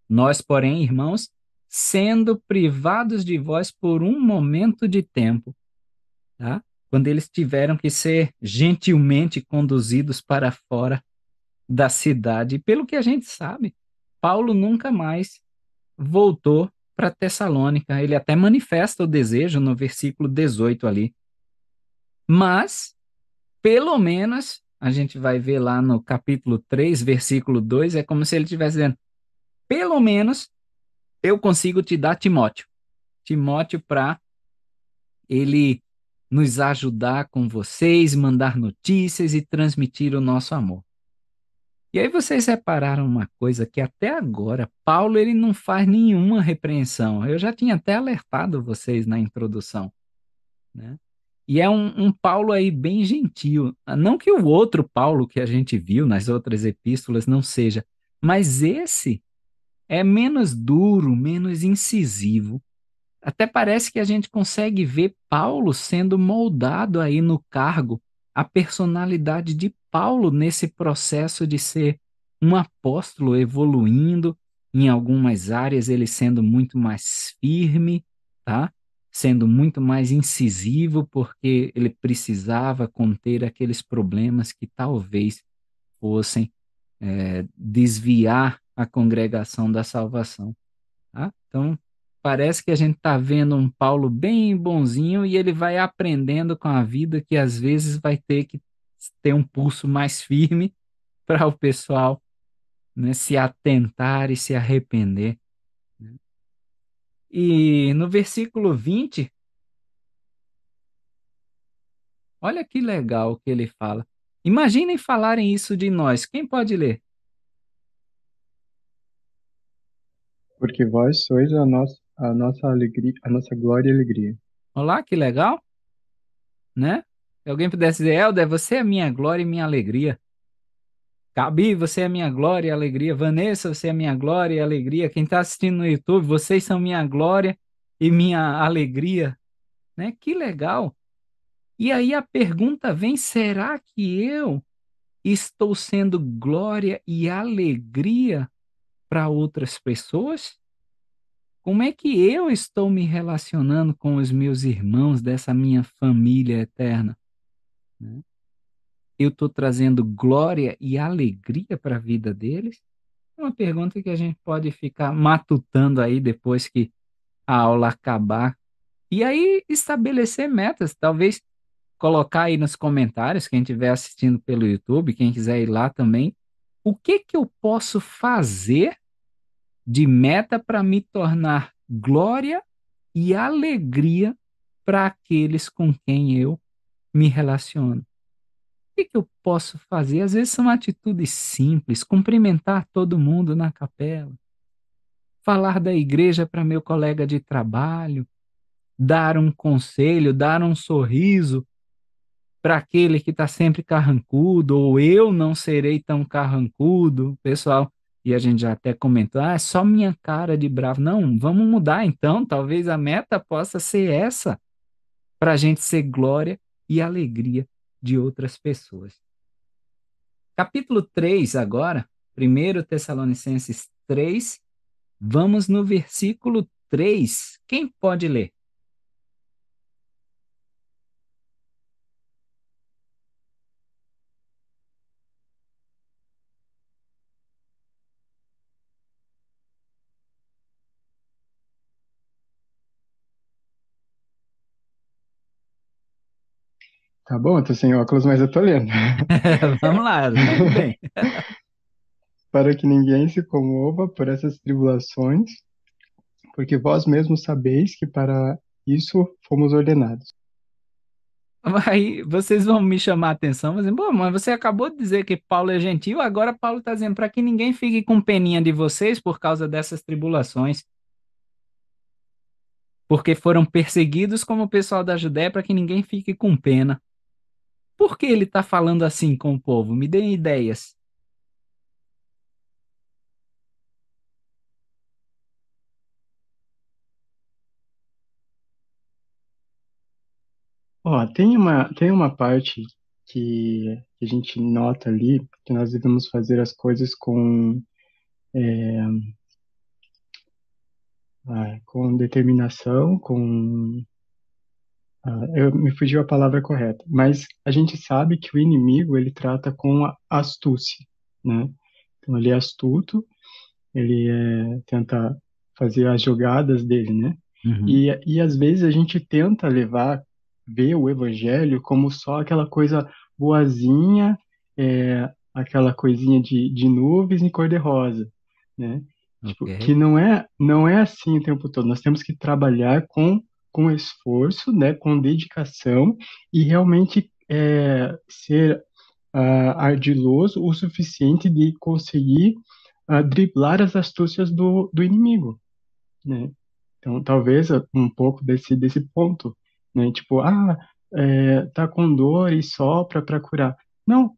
[SPEAKER 1] Nós, porém, irmãos, sendo privados de vós por um momento de tempo, tá? Quando eles tiveram que ser gentilmente conduzidos para fora da cidade. E pelo que a gente sabe, Paulo nunca mais voltou para Tessalônica. Ele até manifesta o desejo no versículo 18 ali. Mas pelo menos, a gente vai ver lá no capítulo 3, versículo 2, é como se ele estivesse dizendo, pelo menos eu consigo te dar Timóteo. Timóteo para ele nos ajudar com vocês, mandar notícias e transmitir o nosso amor. E aí vocês repararam uma coisa que até agora Paulo ele não faz nenhuma repreensão. Eu já tinha até alertado vocês na introdução, né? E é um Paulo aí bem gentil. Não que o outro Paulo que a gente viu nas outras epístolas não seja, mas esse é menos duro, menos incisivo. Até parece que a gente consegue ver Paulo sendo moldado aí no cargo, a personalidade de Paulo nesse processo de ser um apóstolo evoluindo, em algumas áreas ele sendo muito mais firme, tá? Sendo muito mais incisivo, porque ele precisava conter aqueles problemas que talvez fossem desviar a congregação da salvação. Tá? Então, parece que a gente está vendo um Paulo bem bonzinho e ele vai aprendendo com a vida que às vezes vai ter que ter um pulso mais firme para o pessoal, né, se atentar e se arrepender. Né? E no versículo 20, olha que legal que ele fala. Imaginem falarem isso de nós. Quem pode ler?
[SPEAKER 4] Porque vós sois a nossa alegria, a nossa glória e alegria.
[SPEAKER 1] Olá, que legal, né? Se alguém pudesse dizer, Helder, você é minha glória e minha alegria. Gabi, você é minha glória e alegria. Vanessa, você é minha glória e alegria. Quem está assistindo no YouTube, vocês são minha glória e minha alegria. Né? Que legal. E aí a pergunta vem, será que eu estou sendo glória e alegria para outras pessoas? Como é que eu estou me relacionando com os meus irmãos dessa minha família eterna? Né? Eu estou trazendo glória e alegria para a vida deles? É uma pergunta que a gente pode ficar matutando aí depois que a aula acabar. E aí estabelecer metas, talvez colocar aí nos comentários, quem estiver assistindo pelo YouTube, quem quiser ir lá também, o que que eu posso fazer de meta para me tornar glória e alegria para aqueles com quem eu me relaciono. O que que eu posso fazer? Às vezes são atitudes simples, cumprimentar todo mundo na capela, falar da igreja para meu colega de trabalho, dar um conselho, dar um sorriso para aquele que está sempre carrancudo, ou eu não serei tão carrancudo, pessoal. E a gente já até comentou, é só minha cara de bravo. Não, vamos mudar então. Talvez a meta possa ser essa, para a gente ser glória e alegria de outras pessoas. Capítulo 3 agora, 1 Tessalonicenses 3, vamos no versículo 3. Quem pode ler?
[SPEAKER 4] Tá bom, eu tô sem óculos, mas eu tô lendo.
[SPEAKER 1] Vamos lá, leve bem.
[SPEAKER 4] Para que ninguém se comova por essas tribulações, porque vós mesmos sabeis que para isso fomos ordenados.
[SPEAKER 1] Aí vocês vão me chamar a atenção, mas, pô, mas você acabou de dizer que Paulo é gentil, agora Paulo está dizendo para que ninguém fique com peninha de vocês por causa dessas tribulações, porque foram perseguidos como o pessoal da Judéia, para que ninguém fique com pena. Por que ele está falando assim com o povo? Me deem ideias.
[SPEAKER 4] Ó, tem uma parte que a gente nota ali, que nós devemos fazer as coisas com determinação, me fugiu a palavra correta, mas a gente sabe que o inimigo, ele trata com astúcia, né? Então, ele é astuto, ele tenta fazer as jogadas dele, né?
[SPEAKER 1] Uhum,
[SPEAKER 4] E às vezes a gente tenta ver o evangelho como só aquela coisa boazinha, aquela coisinha de nuvens e cor-de-rosa, né? Tipo, que
[SPEAKER 1] ok.
[SPEAKER 4] não é assim o tempo todo. Nós temos que trabalhar com esforço, né? Com dedicação e realmente ser ardiloso o suficiente de conseguir driblar as astúcias do inimigo, né? Então, talvez um pouco desse ponto, né? Tipo, tá com dor e sopra para curar. Não,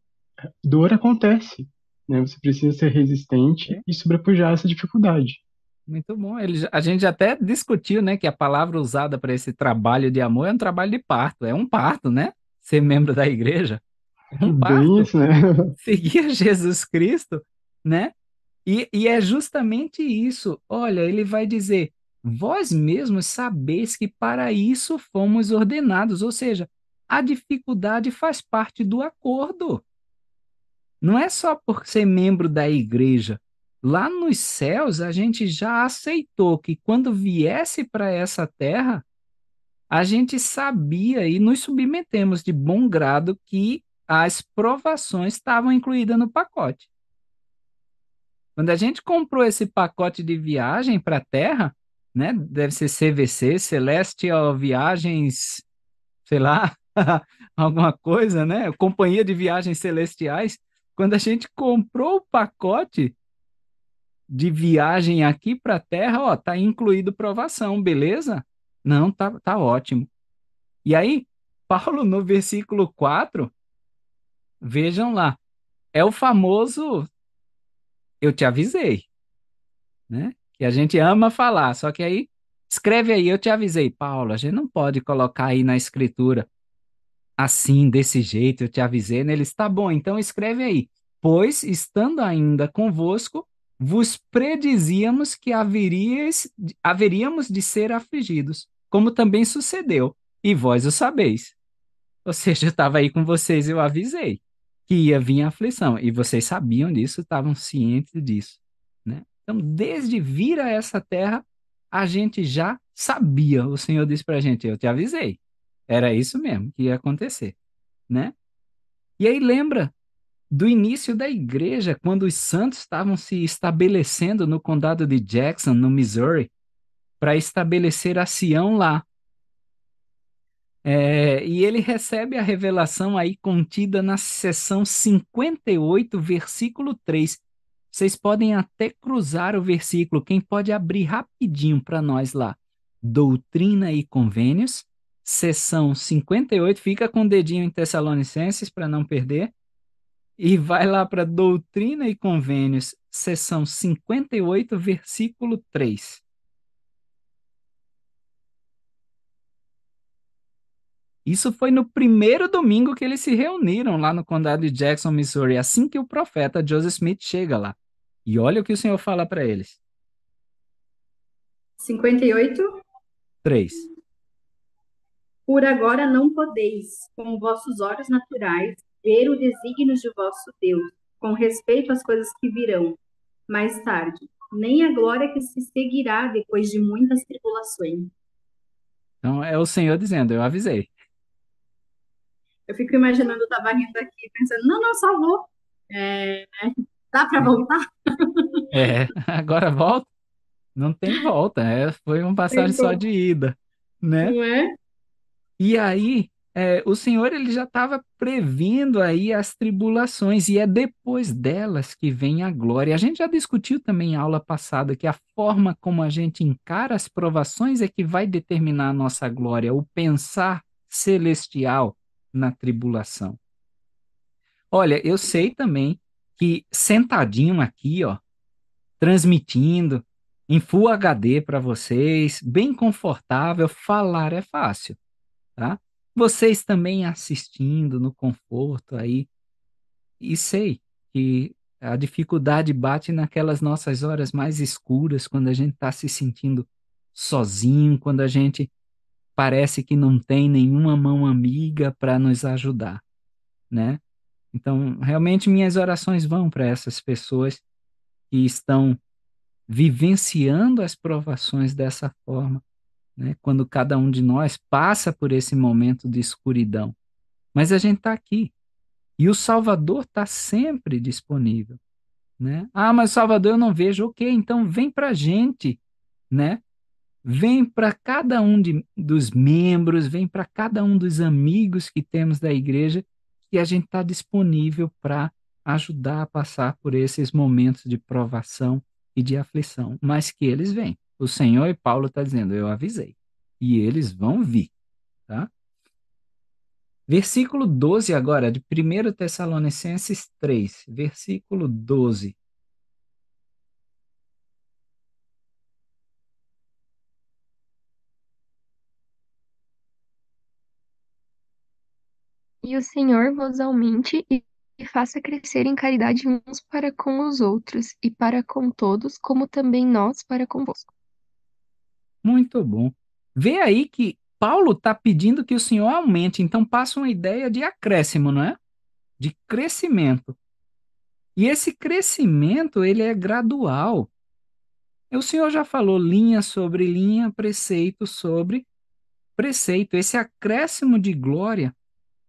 [SPEAKER 4] dor acontece, né? Você precisa ser resistente
[SPEAKER 1] Ok.
[SPEAKER 4] e sobrepujar essa dificuldade.
[SPEAKER 1] Muito bom. A gente até discutiu, né, que a palavra usada para esse trabalho de amor é um trabalho de parto. É um parto, né? Ser membro da igreja. É um
[SPEAKER 4] Bem
[SPEAKER 1] parto.
[SPEAKER 4] isso, né?
[SPEAKER 1] Seguir Jesus Cristo, né? E é justamente isso. Olha, ele vai dizer: vós mesmos sabeis que para isso fomos ordenados. Ou seja, a dificuldade faz parte do acordo. Não é só por ser membro da igreja. Lá nos céus, a gente já aceitou que quando viesse para essa terra, a gente sabia e nos submetemos de bom grado que as provações estavam incluídas no pacote. Quando a gente comprou esse pacote de viagem para a Terra, né? Deve ser CVC, Celestial Viagens, sei lá, alguma coisa, né? Companhia de Viagens Celestiais. Quando a gente comprou o pacote de viagem aqui para a Terra, ó, tá incluído provação, beleza? Não, tá ótimo. E aí, Paulo, no versículo 4, vejam lá, é o famoso eu te avisei, né? Que a gente ama falar, só que aí escreve aí, eu te avisei, Paulo, a gente não pode colocar aí na escritura assim, desse jeito, eu te avisei, né? Ele está bom, então escreve aí. Pois, estando ainda convosco, vos predizíamos que haveríamos de ser afligidos, como também sucedeu, e vós o sabeis. Ou seja, eu estava aí com vocês, eu avisei que ia vir a aflição, e vocês sabiam disso, estavam cientes disso, né? Então, desde vir a essa terra, a gente já sabia. O Senhor disse para a gente, eu te avisei. Era isso mesmo que ia acontecer, né? E aí lembra do início da igreja, quando os santos estavam se estabelecendo no condado de Jackson, no Missouri, para estabelecer a Sião lá. E ele recebe a revelação aí contida na seção 58, versículo 3. Vocês podem até cruzar o versículo, quem pode abrir rapidinho para nós lá. Doutrina e Convênios, seção 58, fica com o dedinho em Tessalonicenses para não perder, e vai lá para Doutrina e Convênios, seção 58, versículo 3. Isso foi no primeiro domingo que eles se reuniram lá no condado de Jackson, Missouri, assim que o profeta Joseph Smith chega lá. E olha o que o Senhor fala para eles.
[SPEAKER 2] 58.
[SPEAKER 1] 3.
[SPEAKER 2] Por agora não podeis, com vossos olhos naturais, ver o desígnio de vosso Deus, com respeito às coisas que virão mais tarde, nem a glória que se seguirá depois de muitas tribulações.
[SPEAKER 1] Então é o Senhor dizendo, eu avisei.
[SPEAKER 2] Eu fico imaginando, eu tava rindo aqui, pensando, não, não, só vou. É, dá para voltar?
[SPEAKER 1] Agora volta. Não tem volta. Foi uma passagem só
[SPEAKER 2] Tempo,
[SPEAKER 1] de ida, né?
[SPEAKER 2] não é?
[SPEAKER 1] E aí, o Senhor ele já estava previndo aí as tribulações, e é depois delas que vem a glória. A gente já discutiu também em aula passada que a forma como a gente encara as provações é que vai determinar a nossa glória, o pensar celestial na tribulação. Olha, eu sei também que sentadinho aqui, ó, transmitindo em Full HD para vocês, bem confortável, falar é fácil, tá? Vocês também assistindo no conforto aí, e sei que a dificuldade bate naquelas nossas horas mais escuras, quando a gente está se sentindo sozinho, quando a gente parece que não tem nenhuma mão amiga para nos ajudar, né? Então, realmente minhas orações vão para essas pessoas que estão vivenciando as provações dessa forma, né? Quando cada um de nós passa por esse momento de escuridão. Mas a gente está aqui. E o Salvador está sempre disponível, né? Ah, mas Salvador eu não vejo. Ok, então vem para a gente, né? Vem para cada um dos membros, vem para cada um dos amigos que temos da igreja, que a gente está disponível para ajudar a passar por esses momentos de provação e de aflição. Mas que eles vêm. O Senhor, e Paulo está dizendo, eu avisei. E eles vão vir, tá? Versículo 12 agora, de 1 Tessalonicenses 3, versículo 12.
[SPEAKER 3] E o Senhor vos aumente e faça crescer em caridade uns para com os outros e para com todos, como também nós para convosco.
[SPEAKER 1] Muito bom. Vê aí que Paulo está pedindo que o Senhor aumente, então passa uma ideia de acréscimo, não é? De crescimento. E esse crescimento, ele é gradual. O Senhor já falou linha sobre linha, preceito sobre preceito. Esse acréscimo de glória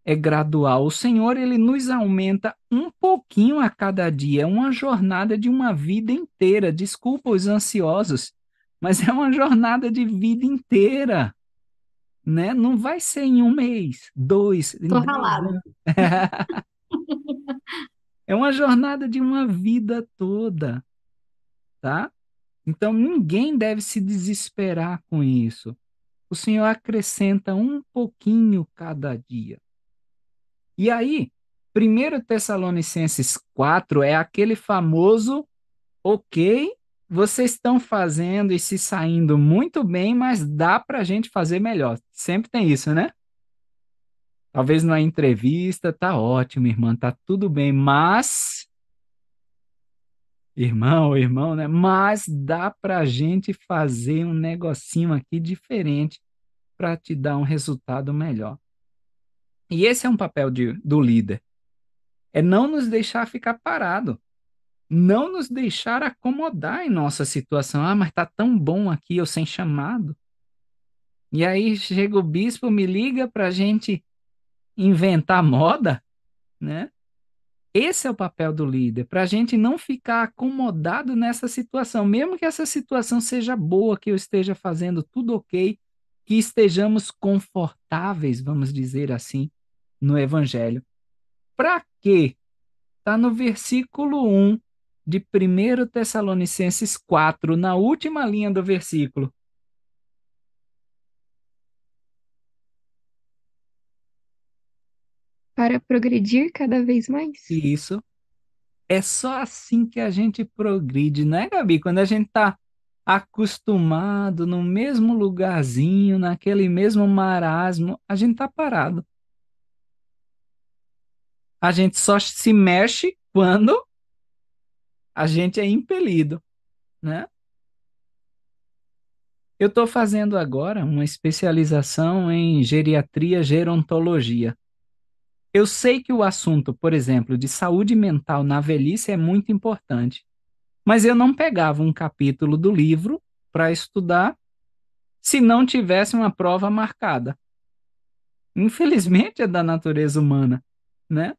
[SPEAKER 1] é gradual. O Senhor, ele nos aumenta um pouquinho a cada dia. É uma jornada de uma vida inteira. Desculpa os ansiosos, mas é uma jornada de vida inteira, né? Não vai ser em um mês, dois, em
[SPEAKER 2] Tô
[SPEAKER 1] 10
[SPEAKER 2] ralada.
[SPEAKER 1] anos. É uma jornada de uma vida toda, tá? Então ninguém deve se desesperar com isso. O Senhor acrescenta um pouquinho cada dia. E aí, 1 Tessalonicenses 4 é aquele famoso, ok, vocês estão fazendo e se saindo muito bem, mas dá para a gente fazer melhor. Sempre tem isso, né? Talvez numa entrevista, tá ótimo, irmã, tá tudo bem, mas, irmão, né? Mas dá para a gente fazer um negocinho aqui diferente para te dar um resultado melhor. E esse é um papel do líder, é não nos deixar ficar parado. Não nos deixar acomodar em nossa situação. Ah, mas tá tão bom aqui, eu sem chamado. E aí chega o bispo, me liga para a gente inventar moda, né? Esse é o papel do líder, para a gente não ficar acomodado nessa situação, mesmo que essa situação seja boa, que eu esteja fazendo tudo ok, que estejamos confortáveis, vamos dizer assim, no Evangelho. Para quê? Está no versículo 1 de 1 Tessalonicenses 4, na última linha do versículo.
[SPEAKER 3] Para progredir cada vez mais.
[SPEAKER 1] E isso é só assim que a gente progride, né, Gabi? Quando a gente está acostumado no mesmo lugarzinho, naquele mesmo marasmo, a gente está parado. A gente só se mexe quando a gente é impelido, né? Eu estou fazendo agora uma especialização em geriatria, gerontologia. Eu sei que o assunto, por exemplo, de saúde mental na velhice é muito importante, mas eu não pegava um capítulo do livro para estudar se não tivesse uma prova marcada. Infelizmente é da natureza humana, né?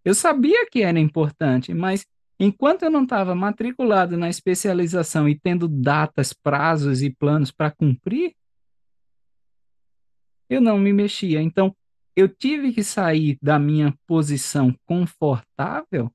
[SPEAKER 1] Eu sabia que era importante, mas enquanto eu não estava matriculado na especialização e tendo datas, prazos e planos para cumprir, eu não me mexia. Então, eu tive que sair da minha posição confortável,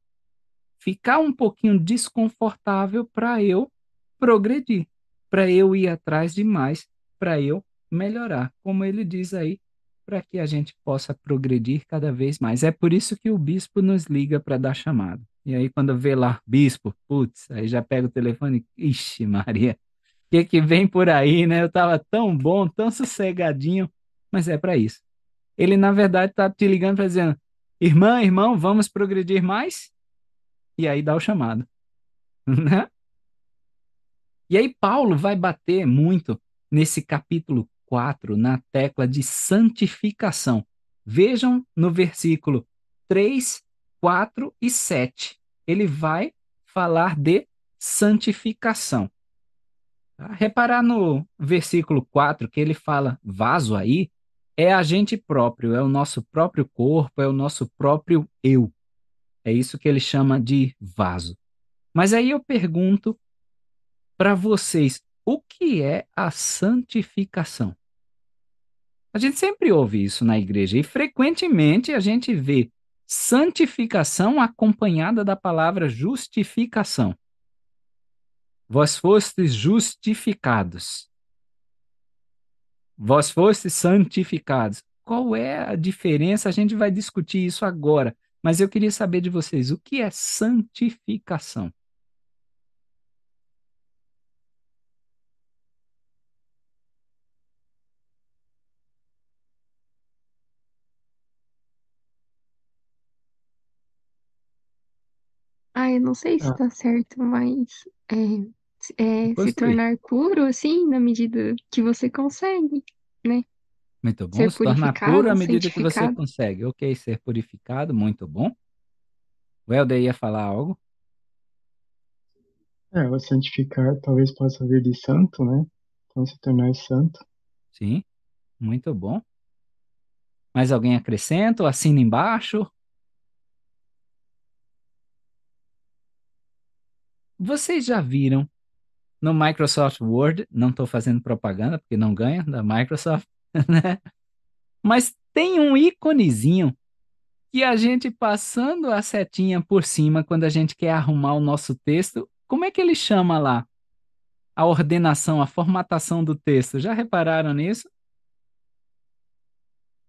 [SPEAKER 1] ficar um pouquinho desconfortável para eu progredir, para eu ir atrás de mais, para eu melhorar, como ele diz aí, para que a gente possa progredir cada vez mais. É por isso que o bispo nos liga para dar chamado. E aí, quando vê lá, bispo, putz, aí já pega o telefone, ixi, Maria, o que vem por aí, né? Eu estava tão bom, tão sossegadinho, mas é para isso. Ele, na verdade, está te ligando para dizendo, irmã, irmão, vamos progredir mais? E aí dá o chamado, né? E aí Paulo vai bater muito nesse capítulo 4 na tecla de santificação. Vejam no versículo 3, 4 e 7. Ele vai falar de santificação. Tá? Reparar no versículo 4 que ele fala vaso aí, é a gente próprio, é o nosso próprio corpo, é o nosso próprio eu. É isso que ele chama de vaso. Mas aí eu pergunto para vocês, o que é a santificação? A gente sempre ouve isso na igreja e frequentemente a gente vê santificação acompanhada da palavra justificação. Vós fostes justificados. Vós fostes santificados. Qual é a diferença? A gente vai discutir isso agora, mas eu queria saber de vocês, o que é santificação?
[SPEAKER 3] Ah, eu não sei se
[SPEAKER 4] Ah,
[SPEAKER 3] tá certo, mas se
[SPEAKER 1] Construir.
[SPEAKER 3] tornar puro, assim, na medida que você consegue, né?
[SPEAKER 1] Muito bom.
[SPEAKER 3] Ser
[SPEAKER 1] Se tornar puro à
[SPEAKER 3] purificado,
[SPEAKER 1] medida que você
[SPEAKER 3] santificado.
[SPEAKER 1] consegue. Ok, ser purificado, muito bom. O Helder ia falar algo?
[SPEAKER 4] o santificar talvez possa vir de santo, né? Então se tornar santo.
[SPEAKER 1] Sim, muito bom. Mais alguém acrescenta ou assina embaixo? Vocês já viram no Microsoft Word, não estou fazendo propaganda porque não ganha da Microsoft, né? Mas tem um íconezinho que a gente passando a setinha por cima quando a gente quer arrumar o nosso texto, como é que ele chama lá? A ordenação, a formatação do texto. Já repararam nisso?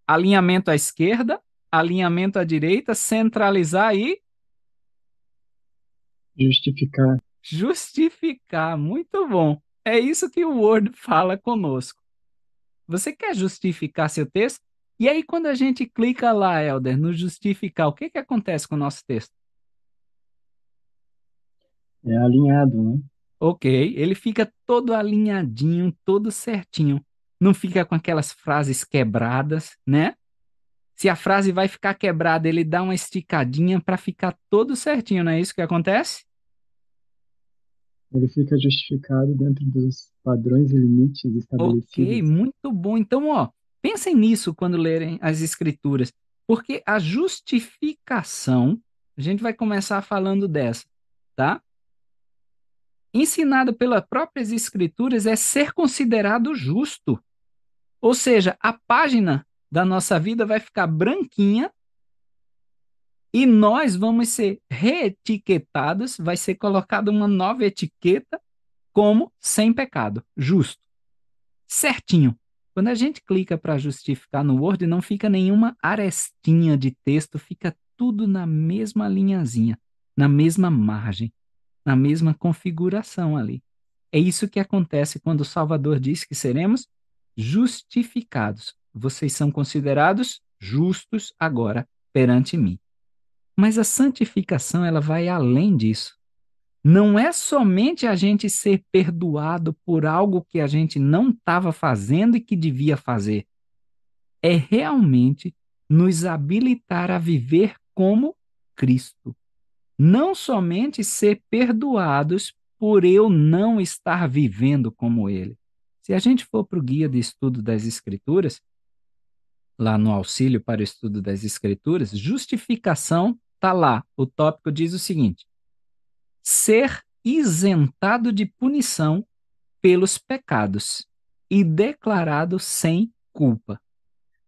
[SPEAKER 1] Alinhamento à esquerda, alinhamento à direita, centralizar e
[SPEAKER 4] Justificar.
[SPEAKER 1] justificar. Muito bom. É isso que o Word fala conosco. Você quer justificar seu texto? E aí, quando a gente clica lá, Helder, no justificar, o que acontece com o nosso texto?
[SPEAKER 4] É alinhado, né?
[SPEAKER 1] Ok, ele fica todo alinhadinho, todo certinho. Não fica com aquelas frases quebradas, né? Se a frase vai ficar quebrada, ele dá uma esticadinha para ficar todo certinho, não é isso que acontece?
[SPEAKER 4] Ele fica justificado dentro dos padrões e limites
[SPEAKER 1] Ok,
[SPEAKER 4] estabelecidos.
[SPEAKER 1] muito bom. Então, ó, pensem nisso quando lerem as escrituras, porque a justificação, a gente vai começar falando dessa, tá? Ensinado pelas próprias escrituras é ser considerado justo. Ou seja, a página da nossa vida vai ficar branquinha e nós vamos ser reetiquetados, vai ser colocada uma nova etiqueta como sem pecado, justo, certinho. Quando a gente clica para justificar no Word, não fica nenhuma arestinha de texto, fica tudo na mesma linhazinha, na mesma margem, na mesma configuração ali. É isso que acontece quando o Salvador diz que seremos justificados. Vocês são considerados justos agora perante mim. Mas a santificação, ela vai além disso. Não é somente a gente ser perdoado por algo que a gente não estava fazendo e que devia fazer. É realmente nos habilitar a viver como Cristo. Não somente ser perdoados por eu não estar vivendo como Ele. Se a gente for para o guia de estudo das Escrituras, lá no auxílio para o estudo das Escrituras, justificação está lá. O tópico diz o seguinte: ser isentado de punição pelos pecados e declarado sem culpa.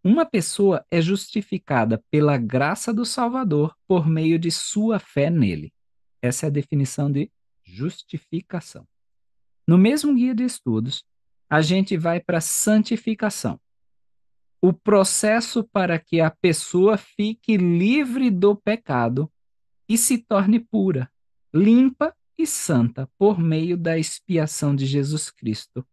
[SPEAKER 1] Uma pessoa é justificada pela graça do Salvador por meio de sua fé nele. Essa é a definição de justificação. No mesmo guia de estudos, a gente vai para santificação. O processo para que a pessoa fique livre do pecado e se torne pura, limpa e santa por meio da expiação de Jesus Cristo.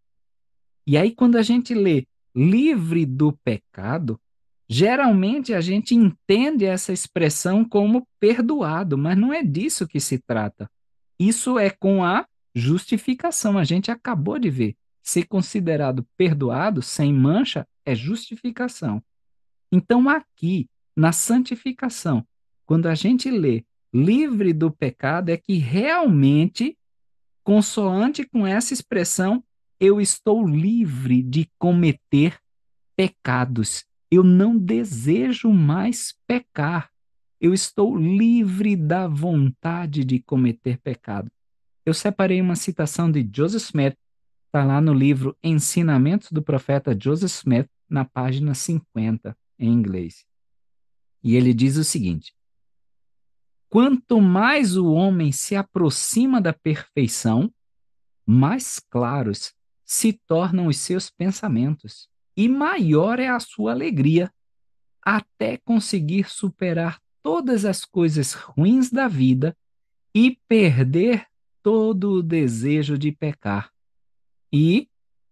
[SPEAKER 1] E aí, quando a gente lê livre do pecado, geralmente a gente entende essa expressão como perdoado, mas não é disso que se trata. Isso é com a justificação. A gente acabou de ver. Ser considerado perdoado, sem mancha, é justificação. Então, aqui, na santificação, quando a gente lê livre do pecado, é que realmente, consoante com essa expressão, eu estou livre de cometer pecados. Eu não desejo mais pecar. Eu estou livre da vontade de cometer pecado. Eu separei uma citação de Joseph Smith, está lá no livro Ensinamentos do Profeta Joseph Smith, na página 50, em inglês. E ele diz o seguinte: quanto mais o homem se aproxima da perfeição, mais claros se tornam os seus pensamentos e maior é a sua alegria, até conseguir superar todas as coisas ruins da vida e perder todo o desejo de pecar. E,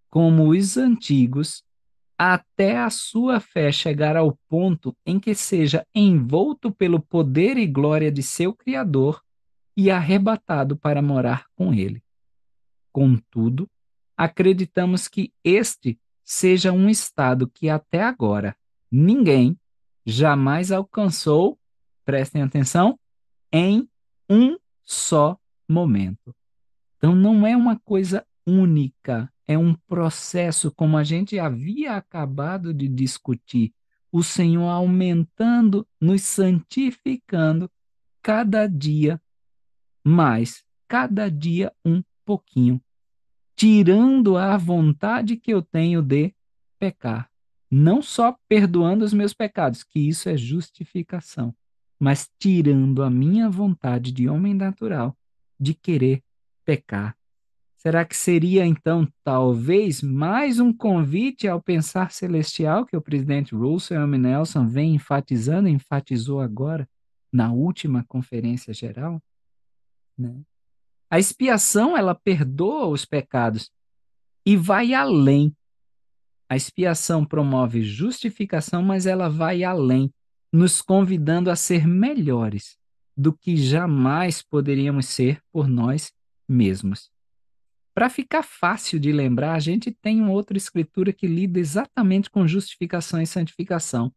[SPEAKER 1] como os antigos, até a sua fé chegar ao ponto em que seja envolto pelo poder e glória de seu Criador e arrebatado para morar com ele. Contudo, acreditamos que este seja um estado que até agora ninguém jamais alcançou, prestem atenção, em um só momento. Então não é uma coisa única, é um processo, como a gente havia acabado de discutir, o Senhor aumentando, nos santificando cada dia mais, cada dia um pouquinho, tirando a vontade que eu tenho de pecar. Não só perdoando os meus pecados, que isso é justificação, mas tirando a minha vontade de homem natural de querer pecar. Será que seria, então, talvez mais um convite ao pensar celestial que o presidente Russell M. Nelson vem enfatizando, enfatizou agora na última conferência geral? Né? A expiação, ela perdoa os pecados e vai além. A expiação promove justificação, mas ela vai além, nos convidando a ser melhores do que jamais poderíamos ser por nós mesmos. Para ficar fácil de lembrar, a gente tem uma outra escritura que lida exatamente com justificação e santificação.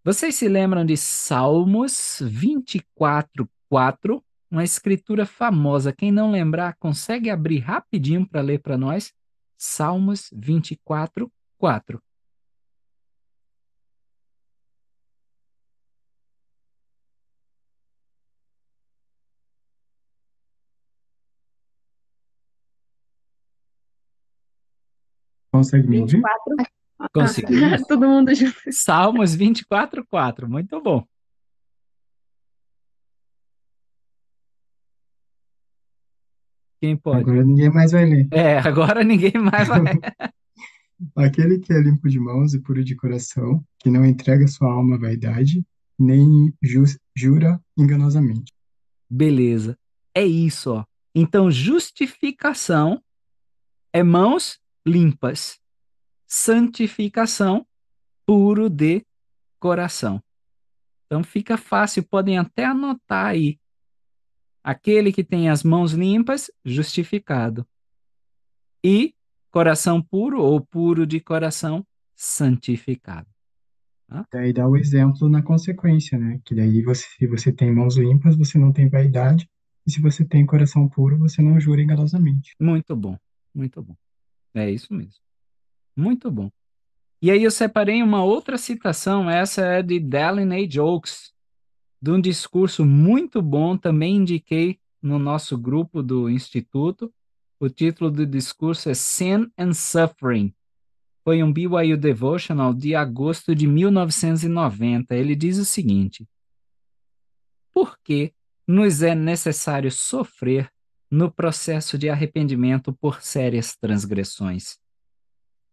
[SPEAKER 1] Vocês se lembram de Salmos 24:4? Uma escritura famosa. Quem não lembrar, consegue abrir rapidinho para ler para nós? Salmos 24:4.
[SPEAKER 4] Consegue me ouvir?
[SPEAKER 2] 24.
[SPEAKER 1] Conseguimos?
[SPEAKER 3] Todo mundo junto.
[SPEAKER 1] Salmos 24:4. Muito bom. Quem pode?
[SPEAKER 4] Agora ninguém mais vai ler.
[SPEAKER 1] Agora ninguém mais vai.
[SPEAKER 4] Aquele que é limpo de mãos e puro de coração, que não entrega sua alma à vaidade, nem jura enganosamente.
[SPEAKER 1] Beleza. É isso, ó. Então, justificação é mãos limpas. Santificação, puro de coração. Então fica fácil, podem até anotar aí. Aquele que tem as mãos limpas, justificado. E coração puro ou puro de coração, santificado. Tá?
[SPEAKER 4] Daí dá o exemplo na consequência, né? Que daí se você tem mãos limpas, você não tem vaidade, e se você tem coração puro, você não jura enganosamente.
[SPEAKER 1] Muito bom, muito bom. É isso mesmo. Muito bom. E aí eu separei uma outra citação, essa é de Dallin A. Jokes, de um discurso muito bom, também indiquei no nosso grupo do Instituto. O título do discurso é Sin and Suffering. foi um BYU Devotional de agosto de 1990. Ele diz o seguinte: por que nos é necessário sofrer no processo de arrependimento por sérias transgressões?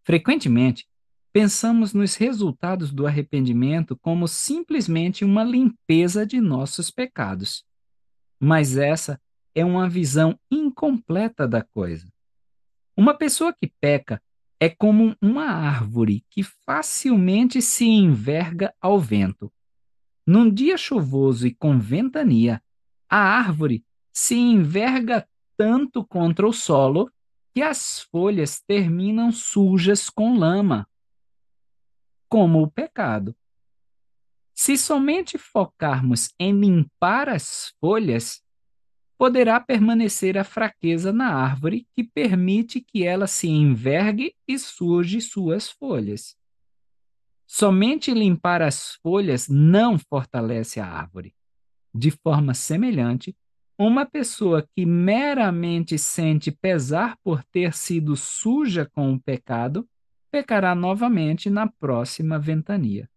[SPEAKER 1] Frequentemente, pensamos nos resultados do arrependimento como simplesmente uma limpeza de nossos pecados. Mas essa é uma visão incompleta da coisa. Uma pessoa que peca é como uma árvore que facilmente se enverga ao vento. Num dia chuvoso e com ventania, a árvore se enverga tanto contra o solo que as folhas terminam sujas com lama, como o pecado. Se somente focarmos em limpar as folhas, poderá permanecer a fraqueza na árvore que permite que ela se envergue e suje suas folhas. Somente limpar as folhas não fortalece a árvore. De forma semelhante, uma pessoa que meramente sente pesar por ter sido suja com o pecado, pecará novamente na próxima ventania.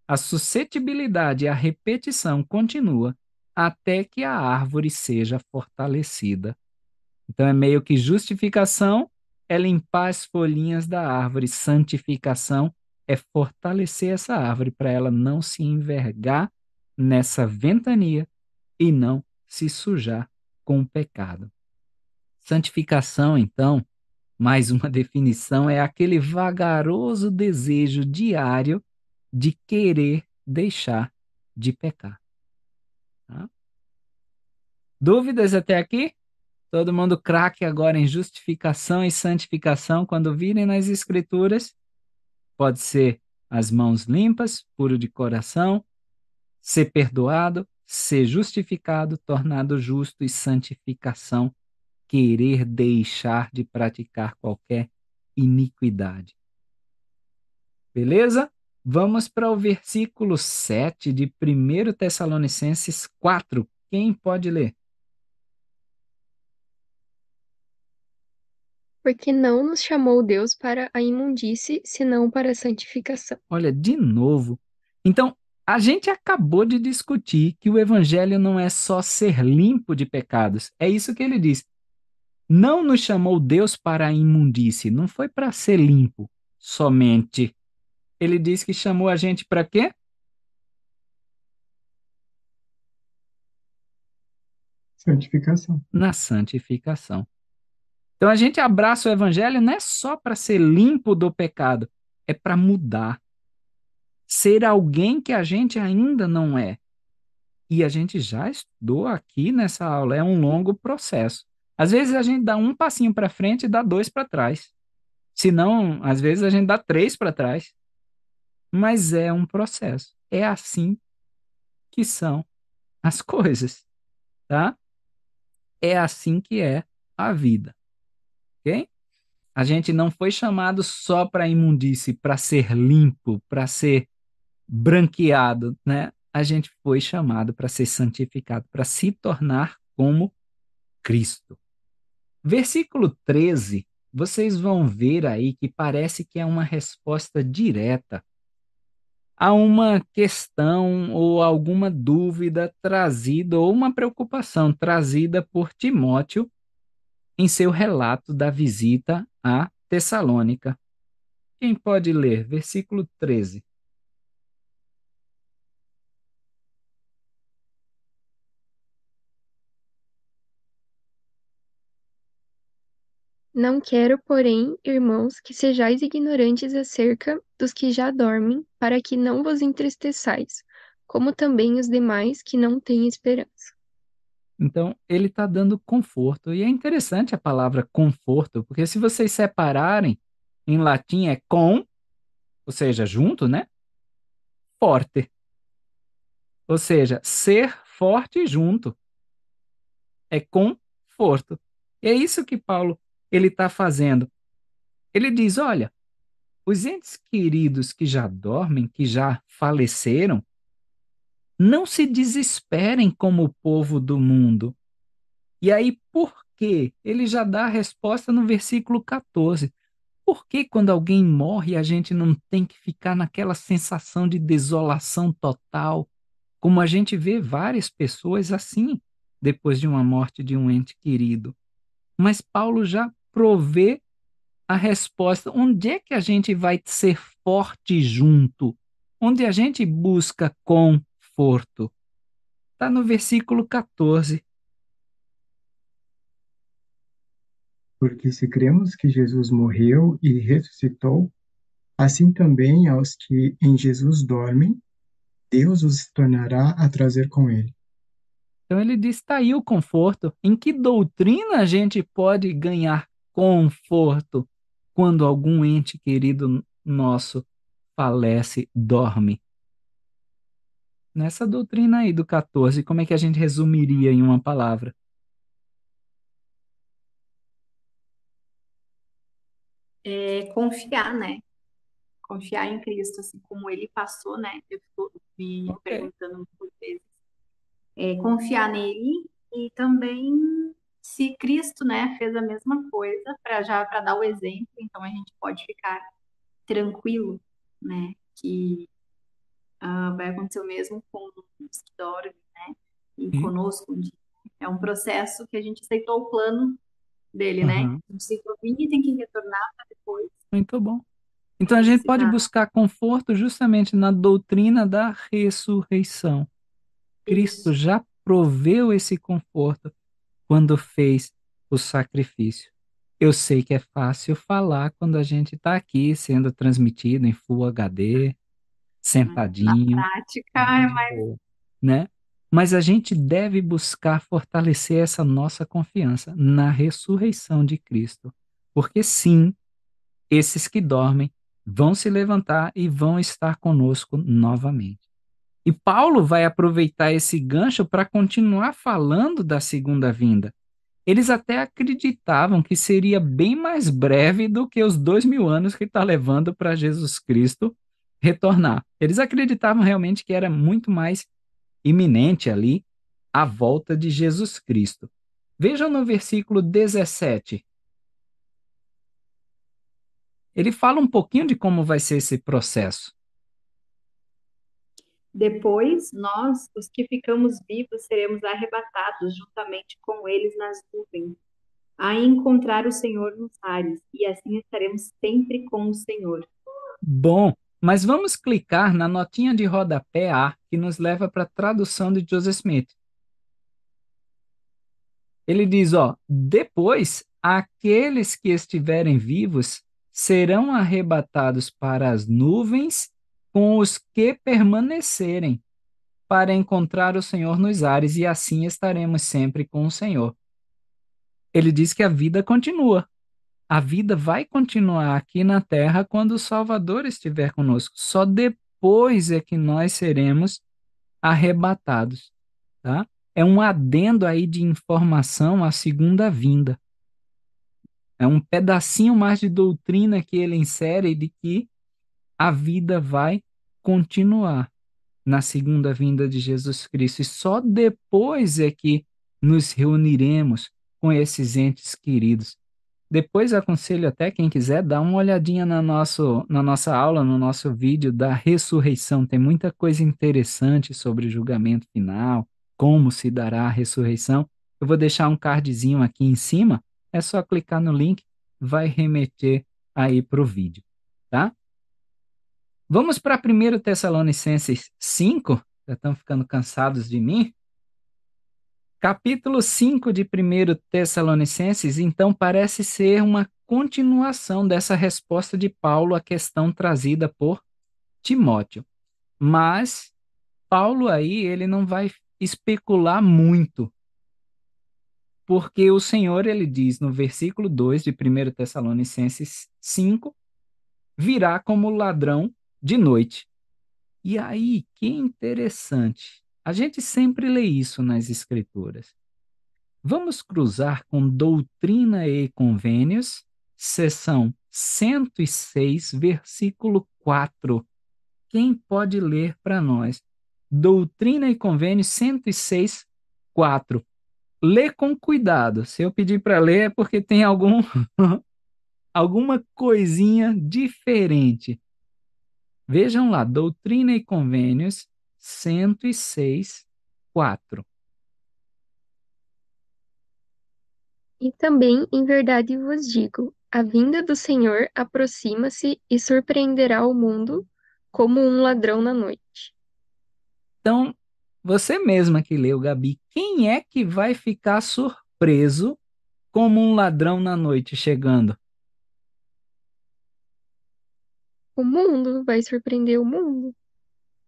[SPEAKER 1] A suscetibilidade à repetição continua até que a árvore seja fortalecida. Então é meio que justificação é limpar as folhinhas da árvore, santificação é fortalecer essa árvore para ela não se envergar nessa ventania e não se sujar com o pecado. Santificação, então, mais uma definição, é aquele vagaroso desejo diário de querer deixar de pecar. Tá? Dúvidas até aqui? Todo mundo craque agora em justificação e santificação quando virem nas Escrituras? Pode ser as mãos limpas, puro de coração, ser perdoado, ser justificado, tornado justo e santificação, querer deixar de praticar qualquer iniquidade. Beleza? Vamos para o versículo 7 de 1 Tessalonicenses 4. Quem pode ler?
[SPEAKER 3] Porque não nos chamou Deus para a imundície, senão para a santificação.
[SPEAKER 1] Olha, de novo. Então, a gente acabou de discutir que o evangelho não é só ser limpo de pecados. É isso que ele diz. Não nos chamou Deus para a imundície, não foi para ser limpo somente. Ele diz que chamou a gente para quê?
[SPEAKER 4] Santificação.
[SPEAKER 1] Na santificação. Então a gente abraça o evangelho não é só para ser limpo do pecado, é para mudar. Ser alguém que a gente ainda não é. E a gente já estudou aqui nessa aula, é um longo processo. Às vezes a gente dá um passinho para frente e dá dois para trás. Se não, às vezes a gente dá três para trás. Mas é um processo. É assim que são as coisas, tá? É assim que é a vida, ok? A gente não foi chamado só para imundície, para ser limpo, para ser branqueado, né? A gente foi chamado para ser santificado, para se tornar como Cristo. Versículo 13, vocês vão ver aí que parece que é uma resposta direta a uma questão ou alguma dúvida trazida ou uma preocupação trazida por Timóteo em seu relato da visita a Tessalônica. Quem pode ler? Versículo 13.
[SPEAKER 3] Não quero, porém, irmãos, que sejais ignorantes acerca dos que já dormem, para que não vos entristeçais, como também os demais que não têm esperança.
[SPEAKER 1] Então, ele está dando conforto. E é interessante a palavra conforto, porque se vocês separarem, em latim é com, ou seja, junto, né? Forte. Ou seja, ser forte junto. É conforto. E é isso que Paulo ele está fazendo. Ele diz, olha, os entes queridos que já dormem, que já faleceram, não se desesperem como o povo do mundo. E aí, por quê? Ele já dá a resposta no versículo 14. Por que quando alguém morre a gente não tem que ficar naquela sensação de desolação total, como a gente vê várias pessoas assim depois de uma morte de um ente querido? Mas Paulo já provê a resposta. Onde é que a gente vai ser forte junto? Onde a gente busca conforto? Está no versículo 14.
[SPEAKER 4] Porque se cremos que Jesus morreu e ressuscitou, assim também aos que em Jesus dormem, Deus os tornará a trazer com ele.
[SPEAKER 1] Então ele diz: está aí o conforto. Em que doutrina a gente pode ganhar conforto quando algum ente querido nosso falece, dorme? Nessa doutrina aí do 14, como é que a gente resumiria em uma palavra?
[SPEAKER 2] Confiar, né? Confiar em Cristo, assim como ele passou, né? Eu fico me
[SPEAKER 1] Ok.
[SPEAKER 2] perguntando muitas vezes. Confiar nele e também se Cristo, né, fez a mesma coisa para dar o exemplo, então a gente pode ficar tranquilo, né, que vai acontecer o mesmo com os que dormem, né, e
[SPEAKER 1] E,
[SPEAKER 2] conosco um dia. É um processo que a gente aceitou o plano dele, né?
[SPEAKER 1] aham,
[SPEAKER 2] A gente aceitou vir e tem que retornar para depois
[SPEAKER 1] muito bom. Então a gente pode
[SPEAKER 2] ressuscitar.
[SPEAKER 1] buscar conforto justamente na doutrina da ressurreição. Cristo
[SPEAKER 2] Isso.
[SPEAKER 1] já proveu esse conforto quando fez o sacrifício. Eu sei que é fácil falar quando a gente está aqui sendo transmitido em Full HD,
[SPEAKER 2] Né? Na
[SPEAKER 1] sentadinho,
[SPEAKER 2] prática é
[SPEAKER 1] de
[SPEAKER 2] mais
[SPEAKER 1] boa, né? Mas a gente deve buscar fortalecer essa nossa confiança na ressurreição de Cristo. Porque sim, esses que dormem vão se levantar e vão estar conosco novamente. E Paulo vai aproveitar esse gancho para continuar falando da segunda vinda. Eles até acreditavam que seria bem mais breve do que os 2000 anos que está levando para Jesus Cristo retornar. Eles acreditavam realmente que era muito mais iminente ali a volta de Jesus Cristo. Vejam no versículo 17. Ele fala um pouquinho de como vai ser esse processo.
[SPEAKER 2] depois, nós, os que ficamos vivos, seremos arrebatados juntamente com eles nas nuvens, a encontrar o Senhor nos ares, e assim estaremos sempre com o Senhor.
[SPEAKER 1] Bom, mas vamos clicar na notinha de rodapé A que nos leva para a tradução de Joseph Smith. Ele diz, ó, depois aqueles que estiverem vivos serão arrebatados para as nuvens com os que permanecerem, para encontrar o Senhor nos ares e assim estaremos sempre com o Senhor. Ele diz que a vida continua. A vida vai continuar aqui na terra quando o Salvador estiver conosco. Só depois é que nós seremos arrebatados, tá? É um adendo aí de informação à segunda vinda. É um pedacinho mais de doutrina que ele insere de que a vida vai continuar na segunda vinda de Jesus Cristo. E só depois é que nos reuniremos com esses entes queridos. Depois aconselho até quem quiser dar uma olhadinha na nossa aula, no nosso vídeo da ressurreição. Tem muita coisa interessante sobre o julgamento final, como se dará a ressurreição. Eu vou deixar um cardzinho aqui em cima, é só clicar no link, vai remeter aí para o vídeo, tá? Vamos para 1 Tessalonicenses 5, já estão ficando cansados de mim? Capítulo 5 de 1 Tessalonicenses, então, parece ser uma continuação dessa resposta de Paulo à questão trazida por Timóteo. Mas Paulo aí, ele não vai especular muito, porque o Senhor, ele diz no versículo 2 de 1 Tessalonicenses 5, virá como ladrão de noite. E aí, que interessante. A gente sempre lê isso nas Escrituras. Vamos cruzar com Doutrina e Convênios, seção 106, versículo 4. Quem pode ler para nós? Doutrina e Convênios 106, 4. Lê com cuidado. Se eu pedir para ler é porque tem algum alguma coisinha diferente. Vejam lá, Doutrina e Convênios 106, 4.
[SPEAKER 3] E também, em verdade vos digo, a vinda do Senhor aproxima-se e surpreenderá o mundo como um ladrão na noite.
[SPEAKER 1] Então, você mesma que leu, Gabi, quem é que vai ficar surpreso como um ladrão na noite chegando?
[SPEAKER 3] O mundo vai surpreender o mundo?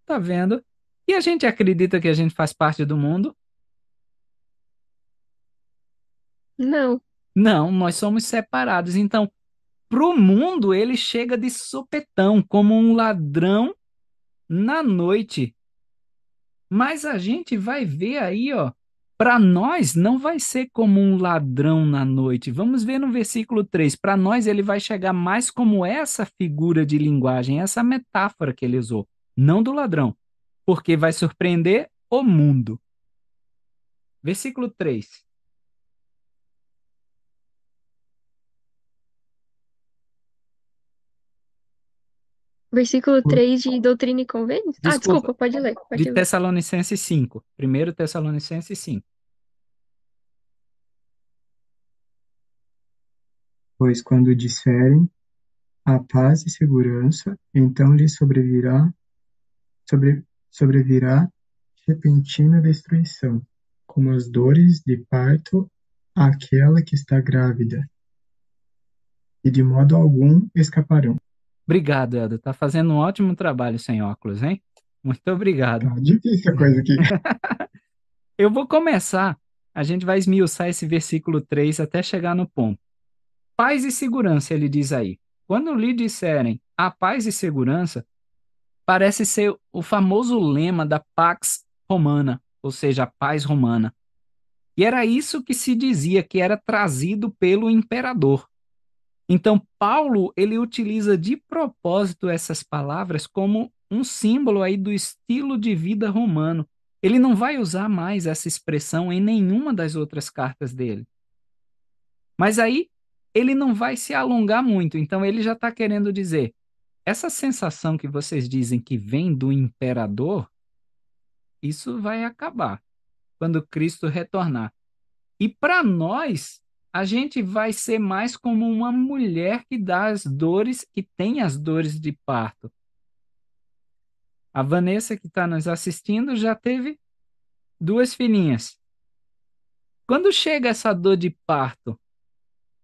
[SPEAKER 1] Tá vendo? E a gente acredita que a gente faz parte do mundo?
[SPEAKER 3] Não.
[SPEAKER 1] Não, nós somos separados. Então, para o mundo, ele chega de sopetão, como um ladrão na noite. Mas a gente vai ver aí, ó, para nós não vai ser como um ladrão na noite. Vamos ver no versículo 3. Para nós ele vai chegar mais como essa figura de linguagem, essa metáfora que ele usou, não do ladrão, porque vai surpreender o mundo. Versículo 3.
[SPEAKER 3] Versículo 3 de Doutrina e Convênios? Ah,
[SPEAKER 1] Desculpa,
[SPEAKER 3] desculpa, pode ler,
[SPEAKER 1] de
[SPEAKER 3] pode ler.
[SPEAKER 1] Tessalonicenses 5. 1 Tessalonicenses 5.
[SPEAKER 4] Pois quando disserem a paz e segurança, então lhes sobrevirá repentina destruição, como as dores de parto àquela que está grávida, e de modo algum escaparão.
[SPEAKER 1] Obrigado, Eldo. Tá fazendo um ótimo trabalho sem óculos, hein? Muito obrigado.
[SPEAKER 4] Tá difícil a coisa aqui.
[SPEAKER 1] Eu vou começar, a gente vai esmiuçar esse versículo 3 até chegar no ponto. Paz e segurança, ele diz aí. Quando lhe disserem a paz e segurança, parece ser o famoso lema da Pax Romana, ou seja, a paz romana. E era isso que se dizia que era trazido pelo imperador. Então, Paulo, ele utiliza de propósito essas palavras como um símbolo aí do estilo de vida romano. Ele não vai usar mais essa expressão em nenhuma das outras cartas dele. Mas aí, ele não vai se alongar muito. Então, ele já está querendo dizer, essa sensação que vocês dizem que vem do imperador, isso vai acabar quando Cristo retornar. E para nós, a gente vai ser mais como uma mulher que dá as dores, que tem as dores de parto. A Vanessa, que está nos assistindo, já teve 2 filhinhas. Quando chega essa dor de parto,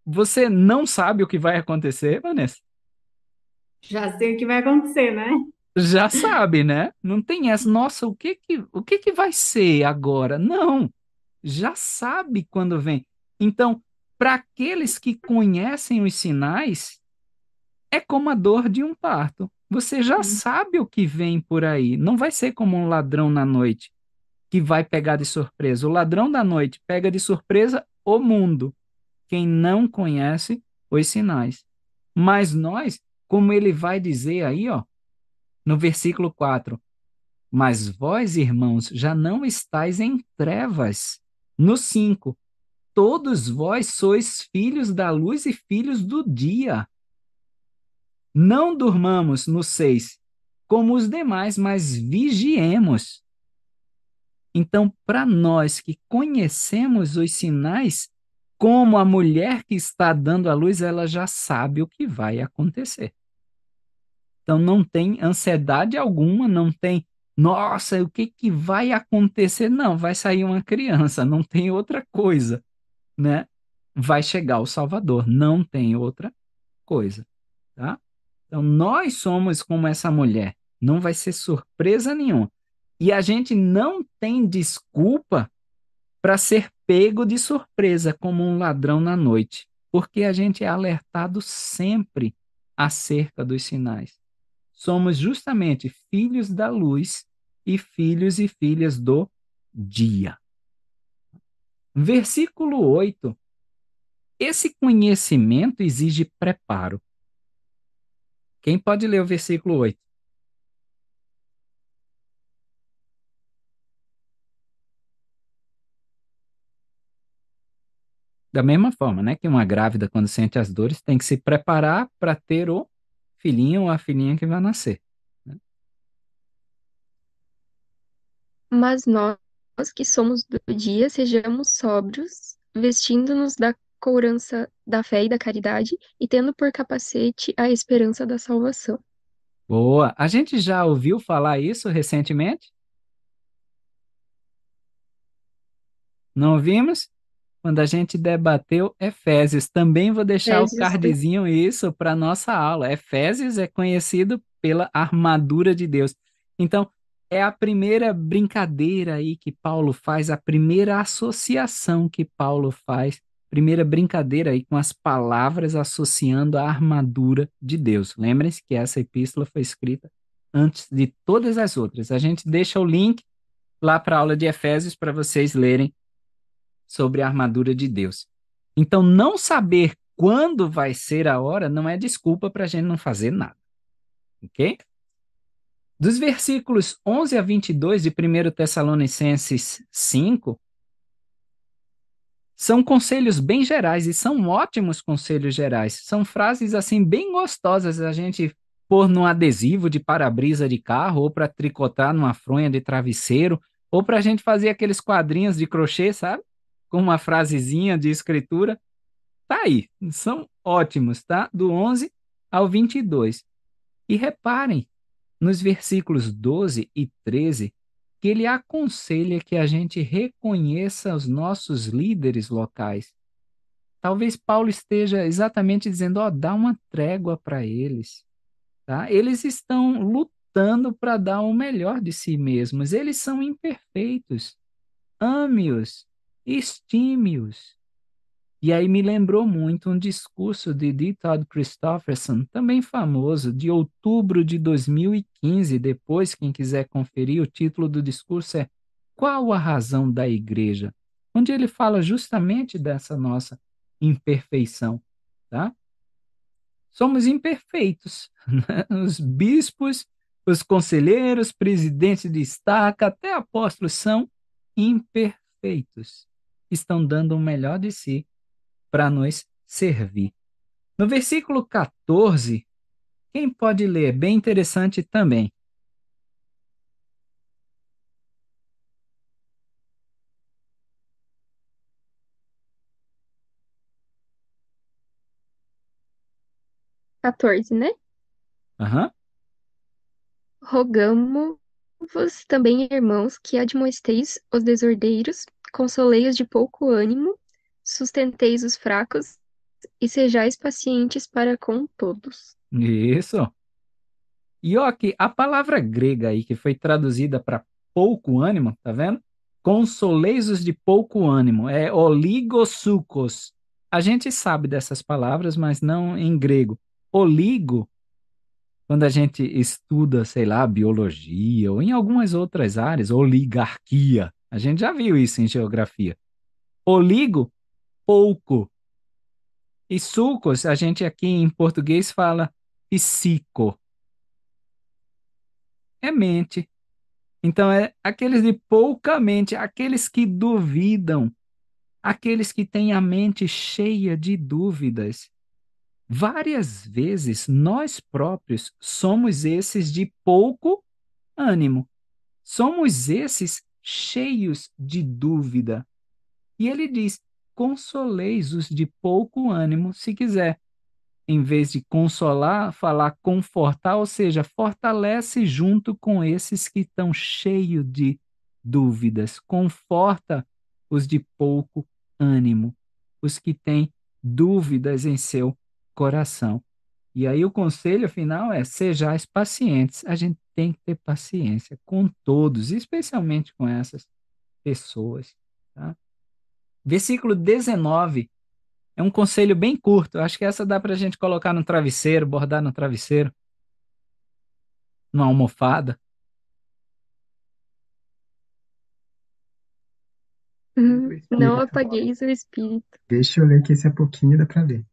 [SPEAKER 1] você não sabe o que vai acontecer, Vanessa?
[SPEAKER 2] Já sei o que vai acontecer, né?
[SPEAKER 1] Já sabe, né? Não tem essa, nossa, o que que vai ser agora? Não, já sabe quando vem. Então, para aqueles que conhecem os sinais, é como a dor de um parto. Você já sabe o que vem por aí. Não vai ser como um ladrão na noite que vai pegar de surpresa. O ladrão da noite pega de surpresa o mundo, quem não conhece os sinais. Mas nós, como ele vai dizer aí, ó, no versículo 4, mas vós, irmãos, já não estáis em trevas. No 5, todos vós sois filhos da luz e filhos do dia. Não durmamos no 6, como os demais, mas vigiemos. Então, para nós que conhecemos os sinais, como a mulher que está dando à luz, ela já sabe o que vai acontecer. Então, não tem ansiedade alguma, não tem, nossa, o que que vai acontecer? Não, vai sair uma criança, não tem outra coisa, né? Vai chegar o Salvador, não tem outra coisa, tá? Então, nós somos como essa mulher, não vai ser surpresa nenhuma. E a gente não tem desculpa para ser pego de surpresa como um ladrão na noite, porque a gente é alertado sempre acerca dos sinais. Somos justamente filhos da luz e filhos e filhas do dia. Versículo 8. Esse conhecimento exige preparo. Quem pode ler o versículo 8? Da mesma forma, né, que uma grávida, quando sente as dores, tem que se preparar para ter o filhinho ou a filhinha que vai nascer, né?
[SPEAKER 3] Mas nós que somos do dia, sejamos sóbrios, vestindo-nos da couraça da fé e da caridade, e tendo por capacete a esperança da salvação.
[SPEAKER 1] Boa! A gente já ouviu falar isso recentemente? Não ouvimos? Quando a gente debateu Efésios. Também vou deixar o
[SPEAKER 3] Efésios 2.
[SPEAKER 1] cardzinho isso para nossa aula. Efésios é conhecido pela armadura de Deus. Então, é a primeira brincadeira aí que Paulo faz, a primeira associação que Paulo faz, primeira brincadeira aí com as palavras associando a armadura de Deus. Lembrem-se que essa epístola foi escrita antes de todas as outras. A gente deixa o link lá para a aula de Efésios para vocês lerem sobre a armadura de Deus. Então, não saber quando vai ser a hora não é desculpa para a gente não fazer nada, ok? Dos versículos 11 a 22 de 1 Tessalonicenses 5, são conselhos bem gerais e são ótimos conselhos gerais. São frases assim bem gostosas a gente pôr num adesivo de para-brisa de carro ou para tricotar numa fronha de travesseiro ou para a gente fazer aqueles quadrinhos de crochê, sabe? Com uma frasezinha de escritura. Tá aí, são ótimos, tá? Do 11 ao 22. E reparem, nos versículos 12 e 13, que ele aconselha que a gente reconheça os nossos líderes locais. Talvez Paulo esteja exatamente dizendo, ó, dá uma trégua para eles, tá? Eles estão lutando para dar o melhor de si mesmos. Eles são imperfeitos. Ame-os, estime-os. E aí me lembrou muito um discurso de D. Todd Christofferson, também famoso, de outubro de 2015. Depois, quem quiser conferir, o título do discurso é Qual a razão da igreja? Onde ele fala justamente dessa nossa imperfeição, tá? Somos imperfeitos, né? Os bispos, os conselheiros, presidentes de estaca, até apóstolos são imperfeitos. Estão dando o melhor de si para nos servir. No versículo 14, quem pode ler? Bem interessante também.
[SPEAKER 3] (14), né?
[SPEAKER 1] Aham.
[SPEAKER 3] Rogamo-vos também, irmãos, que admoesteis os desordeiros, consolei-os de pouco ânimo, sustenteis os fracos e sejais pacientes para com todos.
[SPEAKER 1] Isso. E ó, que a palavra grega aí que foi traduzida para pouco ânimo, tá vendo? Consoleis os de pouco ânimo, é oligosucos. A gente sabe dessas palavras, mas não em grego. Oligo, quando a gente estuda, sei lá, biologia ou em algumas outras áreas, oligarquia. A gente já viu isso em geografia. Oligo, pouco. E sucos, a gente aqui em português fala psico. É mente. Então, é aqueles de pouca mente, aqueles que duvidam, aqueles que têm a mente cheia de dúvidas. Várias vezes nós próprios somos esses de pouco ânimo. Somos esses cheios de dúvida. E ele diz: consoleis os de pouco ânimo, se quiser. Em vez de consolar, falar confortar, ou seja, fortalece junto com esses que estão cheios de dúvidas. Conforta os de pouco ânimo, os que têm dúvidas em seu coração. E aí o conselho final é: sejais pacientes. A gente tem que ter paciência com todos, especialmente com essas pessoas. Tá? Versículo 19 é um conselho bem curto. Acho que essa dá para a gente colocar no travesseiro, bordar no travesseiro, numa almofada.
[SPEAKER 3] Não apagueis o espírito.
[SPEAKER 5] Deixa eu ler que esse é pouquinho, dá pra ler.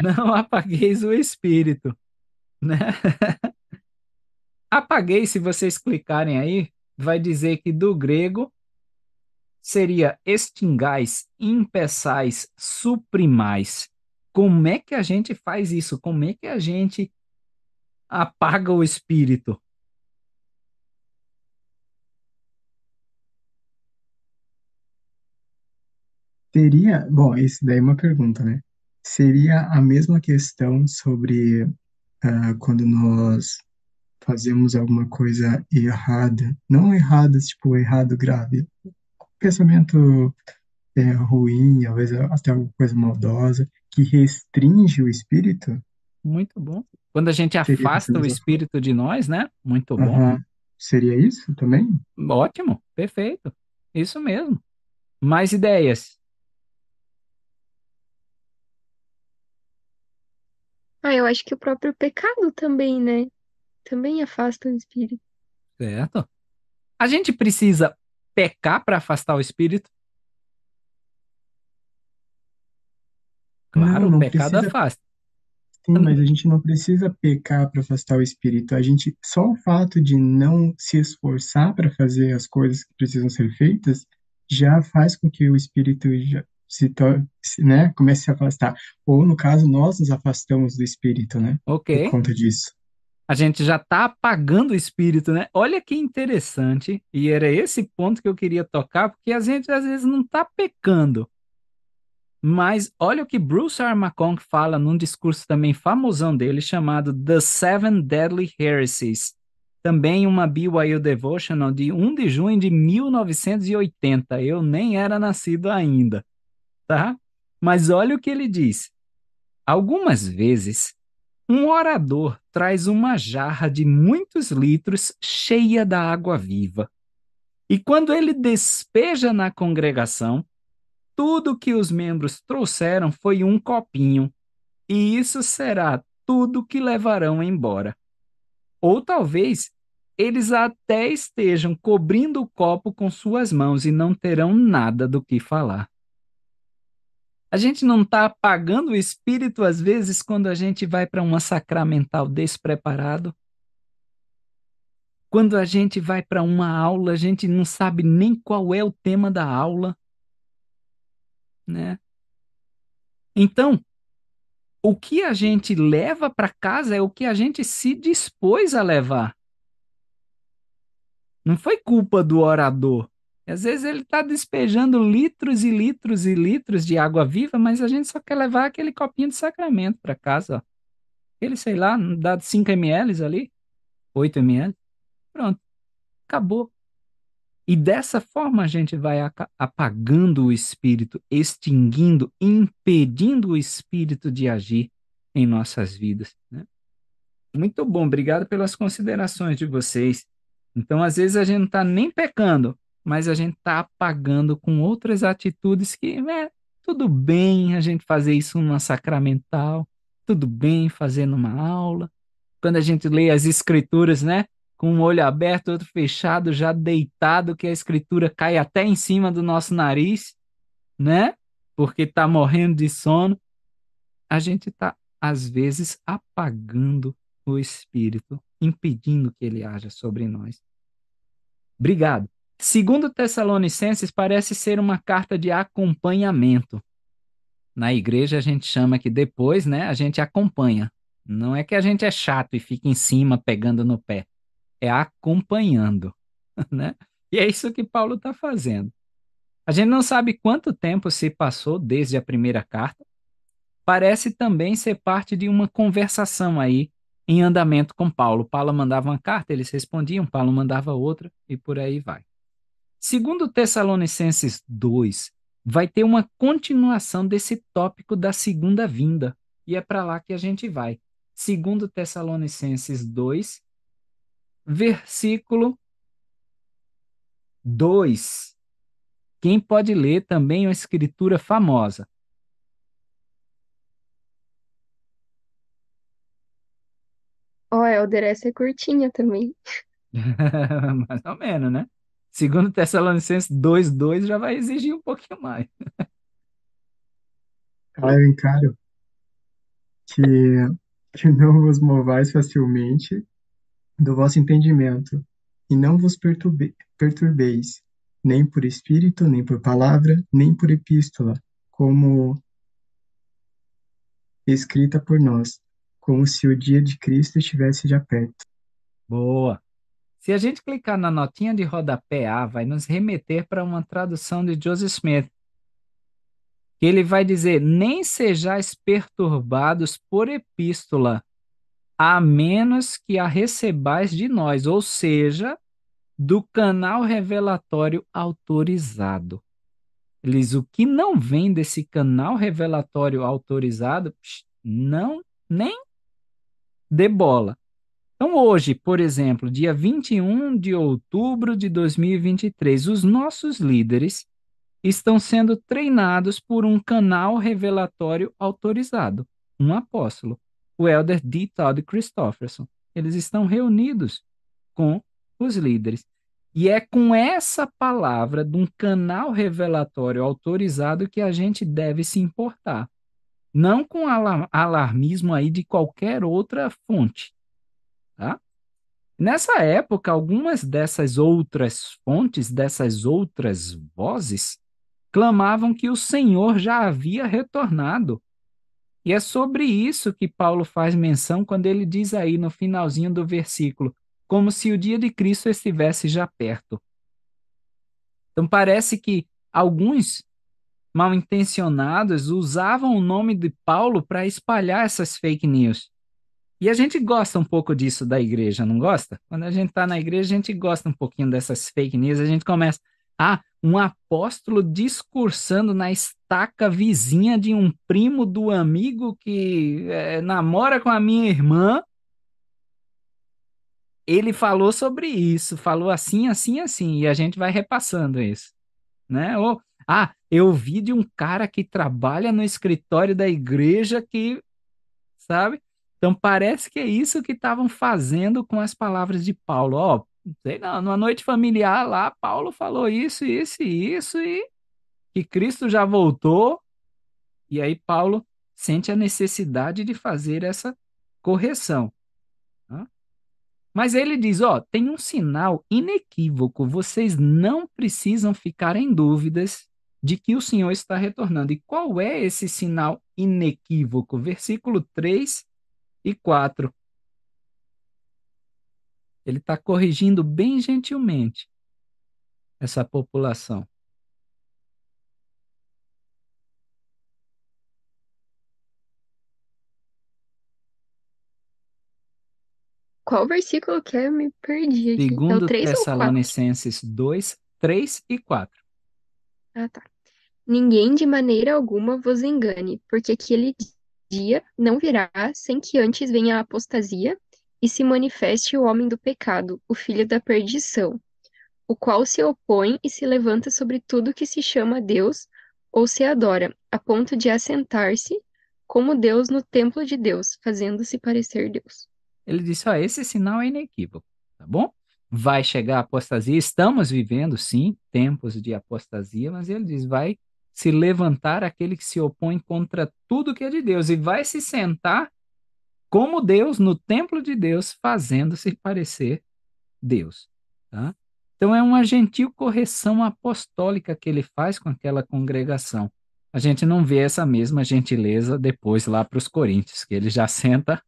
[SPEAKER 1] Não apagueis o espírito, né? Apaguei, se vocês clicarem aí, vai dizer que do grego seria extingais, impeçais, suprimais. Como é que a gente faz isso? Como é que a gente apaga o espírito?
[SPEAKER 5] Seria, bom, isso daí é uma pergunta, né? Seria a mesma questão sobre quando nós fazemos alguma coisa errada, não errada, tipo, errado grave, pensamento ruim, às vezes até alguma coisa maldosa, que restringe o espírito,
[SPEAKER 1] Muito bom. Quando a gente
[SPEAKER 5] seria dessa
[SPEAKER 1] afasta o
[SPEAKER 5] mesma forma.
[SPEAKER 1] espírito de nós, né? Muito bom.
[SPEAKER 5] Aham. Seria isso também?
[SPEAKER 1] Ótimo, perfeito. Isso mesmo. Mais ideias,
[SPEAKER 3] Ah, eu acho que o próprio pecado também, né? Também afasta o espírito.
[SPEAKER 1] certo? A gente precisa pecar para afastar o espírito? Claro,
[SPEAKER 5] Não,
[SPEAKER 1] o
[SPEAKER 5] não
[SPEAKER 1] pecado
[SPEAKER 5] precisa.
[SPEAKER 1] afasta.
[SPEAKER 5] Sim, mas a gente não precisa pecar para afastar o espírito. A gente, só o fato de não se esforçar para fazer as coisas que precisam ser feitas já faz com que o espírito já né, comece a se afastar. Ou, no caso, nós nos afastamos do espírito, né, por
[SPEAKER 1] Ok.
[SPEAKER 5] conta disso.
[SPEAKER 1] A gente já está apagando o espírito, né? Olha que interessante. E era esse ponto que eu queria tocar, porque a gente às vezes não está pecando. Mas olha o que Bruce R. McConaughey fala num discurso também famosão dele, chamado The Seven Deadly Heresies. Também uma BYU Devotional de 1 de junho de 1980. Eu nem era nascido ainda, tá? Mas olha o que ele diz. Algumas vezes, um orador traz uma jarra de muitos litros cheia da água viva. E quando ele despeja na congregação, tudo que os membros trouxeram foi um copinho, e isso será tudo que levarão embora. Ou talvez eles até estejam cobrindo o copo com suas mãos e não terão nada do que falar. A gente não está apagando o espírito às vezes quando a gente vai para uma sacramental despreparado? Quando a gente vai para uma aula, a gente não sabe nem qual é o tema da aula, né? Então, o que a gente leva para casa é o que a gente se dispôs a levar. Não foi culpa do orador. Às vezes ele está despejando litros e litros e litros de água viva, mas a gente só quer levar aquele copinho de sacramento para casa. Ó. Ele, sei lá, dá 5 ml ali, 8 ml. Pronto, acabou. E dessa forma a gente vai apagando o espírito, extinguindo, impedindo o espírito de agir em nossas vidas. Né? Muito bom, obrigado pelas considerações de vocês. Então, às vezes, a gente não está nem pecando, mas a gente está apagando com outras atitudes que, tudo bem a gente fazer isso numa sacramental, tudo bem fazer numa aula. Quando a gente lê as escrituras, né? Com um olho aberto, outro fechado, já deitado, que a escritura cai até em cima do nosso nariz, né? Porque está morrendo de sono a gente está, às vezes, apagando o Espírito, impedindo que ele haja sobre nós. Obrigado. Segundo Tessalonicenses, parece ser uma carta de acompanhamento. Na igreja a gente chama que depois, né, a gente acompanha. Não é que a gente é chato e fica em cima pegando no pé. É acompanhando, né? E é isso que Paulo está fazendo. A gente não sabe quanto tempo se passou desde a primeira carta, parece também ser parte de uma conversação aí em andamento com Paulo. Paulo mandava uma carta, eles respondiam, Paulo mandava outra e por aí vai. Segundo Tessalonicenses 2, vai ter uma continuação desse tópico da segunda vinda, e é para lá que a gente vai. Segundo Tessalonicenses 2, versículo 2. Quem pode ler também uma escritura famosa?
[SPEAKER 3] Ó, Helder, essa é curtinha também.
[SPEAKER 1] Mais ou menos, né? Segundo Tessalonicenses 2:2 já vai exigir um pouquinho mais.
[SPEAKER 5] Ah, eu encaro que, que não vos movais facilmente do vosso entendimento, e não vos perturbeis, nem por espírito, nem por palavra, nem por epístola, como escrita por nós, como se o dia de Cristo estivesse já perto.
[SPEAKER 1] Boa. Se a gente clicar na notinha de rodapé A, vai nos remeter para uma tradução de Joseph Smith, que ele vai dizer: nem sejais perturbados por epístola, a menos que a recebais de nós, ou seja, do canal revelatório autorizado. Ele diz: o que não vem desse canal revelatório autorizado, não, nem dê bola. Então, hoje, por exemplo, dia 21 de outubro de 2023, os nossos líderes estão sendo treinados por um canal revelatório autorizado, um apóstolo, o Elder D. Todd Christofferson. Eles estão reunidos com os líderes. E é com essa palavra de um canal revelatório autorizado que a gente deve se importar. Não com alarmismo aí de qualquer outra fonte, tá? Nessa época, algumas dessas outras fontes, dessas outras vozes, clamavam que o Senhor já havia retornado. E é sobre isso que Paulo faz menção quando ele diz aí no finalzinho do versículo, como se o dia de Cristo estivesse já perto. Então parece que alguns mal intencionados usavam o nome de Paulo para espalhar essas fake news. E a gente gosta um pouco disso da igreja, não gosta? Quando a gente está na igreja, a gente gosta um pouquinho dessas fake news, a gente começa, um apóstolo discursando na estaca vizinha de um primo do amigo que namora com a minha irmã, ele falou sobre isso, falou assim, assim, assim, e a gente vai repassando isso, né? Ou, eu vi de um cara que trabalha no escritório da igreja que, sabe? Então parece que é isso que estavam fazendo com as palavras de Paulo. Ó, sei não, numa noite familiar lá, Paulo falou isso, isso e isso, e que Cristo já voltou, e aí Paulo sente a necessidade de fazer essa correção, tá? Mas ele diz, tem um sinal inequívoco, vocês não precisam ficar em dúvidas de que o Senhor está retornando. E qual é esse sinal inequívoco? Versículo 3 e 4. Ele está corrigindo bem gentilmente essa população.
[SPEAKER 3] Qual versículo que é? Eu me perdi aqui. É o
[SPEAKER 1] Segundo
[SPEAKER 3] 3 ou o 4?
[SPEAKER 1] Tessalonicenses 2, 3 e 4.
[SPEAKER 3] Ah, tá. Ninguém de maneira alguma vos engane, porque aquele dia não virá sem que antes venha a apostasia e se manifeste o homem do pecado, o filho da perdição, o qual se opõe e se levanta sobre tudo que se chama Deus ou se adora, a ponto de assentar-se como Deus no templo de Deus, fazendo-se parecer Deus.
[SPEAKER 1] Ele disse, esse sinal é inequívoco, tá bom? Vai chegar a apostasia, estamos vivendo, sim, tempos de apostasia, mas ele diz, vai se levantar aquele que se opõe contra tudo que é de Deus e vai se sentar como Deus no templo de Deus, fazendo-se parecer Deus, tá? Então é uma gentil correção apostólica que ele faz com aquela congregação. A gente não vê essa mesma gentileza depois lá para os coríntios, que ele já senta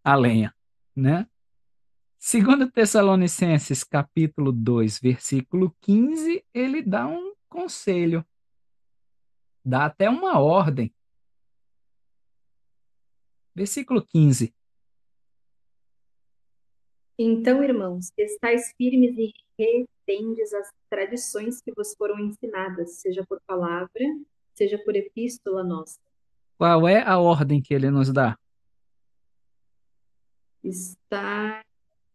[SPEAKER 1] a lenha, né? Segundo Tessalonicenses, capítulo 2, versículo 15, ele dá um conselho, dá até uma ordem. Versículo 15.
[SPEAKER 2] Então, irmãos, estais firmes e retendes as tradições que vos foram ensinadas, seja por palavra, seja por epístola nossa.
[SPEAKER 1] Qual é a ordem que ele nos dá?
[SPEAKER 2] Está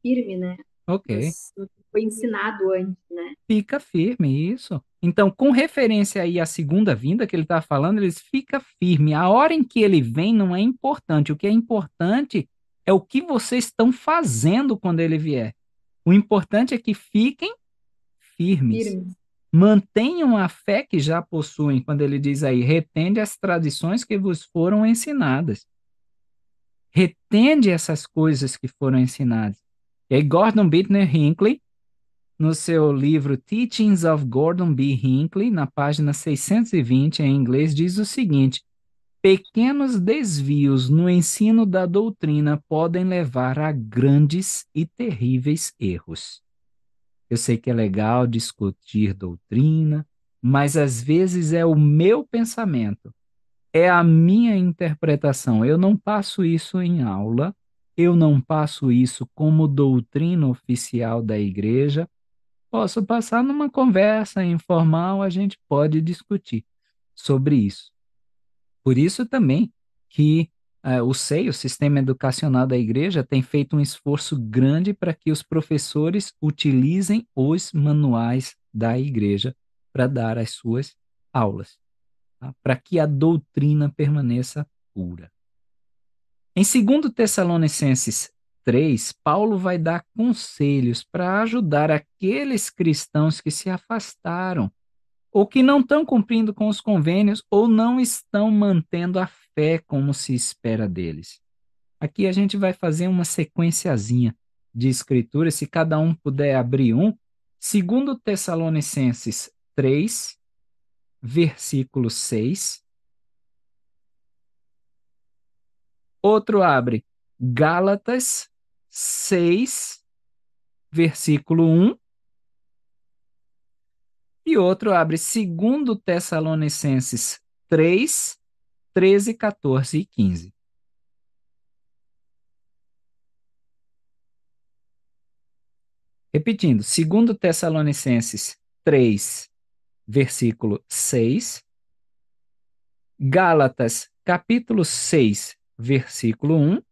[SPEAKER 2] firme, né?
[SPEAKER 1] Ok.
[SPEAKER 2] No que foi ensinado antes, né?
[SPEAKER 1] Fica firme, isso. Então, com referência aí à segunda vinda que ele está falando, ele diz, fica firme. A hora em que ele vem não é importante. O que é importante é o que vocês estão fazendo quando ele vier. O importante é que fiquem firmes.
[SPEAKER 2] Firmes.
[SPEAKER 1] Mantenham a fé que já possuem, quando ele diz aí, retende as tradições que vos foram ensinadas. Retende essas coisas que foram ensinadas. E aí Gordon Bittner Hinckley, no seu livro Teachings of Gordon B. Hinckley, na página 620 em inglês, diz o seguinte: pequenos desvios no ensino da doutrina podem levar a grandes e terríveis erros. Eu sei que é legal discutir doutrina, mas às vezes é o meu pensamento, é a minha interpretação. Eu não passo isso em aula, eu não passo isso como doutrina oficial da igreja. Posso passar numa conversa informal, a gente pode discutir sobre isso. Por isso também que o SEI, o Sistema Educacional da Igreja, tem feito um esforço grande para que os professores utilizem os manuais da igreja para dar as suas aulas, tá? Para que a doutrina permaneça pura. Em 2 Tessalonicenses 3, Paulo vai dar conselhos para ajudar aqueles cristãos que se afastaram ou que não estão cumprindo com os convênios, ou não estão mantendo a fé como se espera deles. Aqui a gente vai fazer uma sequenciazinha de escrituras, se cada um puder abrir um. 2 Tessalonicenses 3, versículo 6. Outro abre Gálatas 6, versículo 1. E outro abre 2 Tessalonicenses 3, 13, 14 e 15. Repetindo, 2 Tessalonicenses 3, versículo 6, Gálatas, capítulo 6, versículo 1,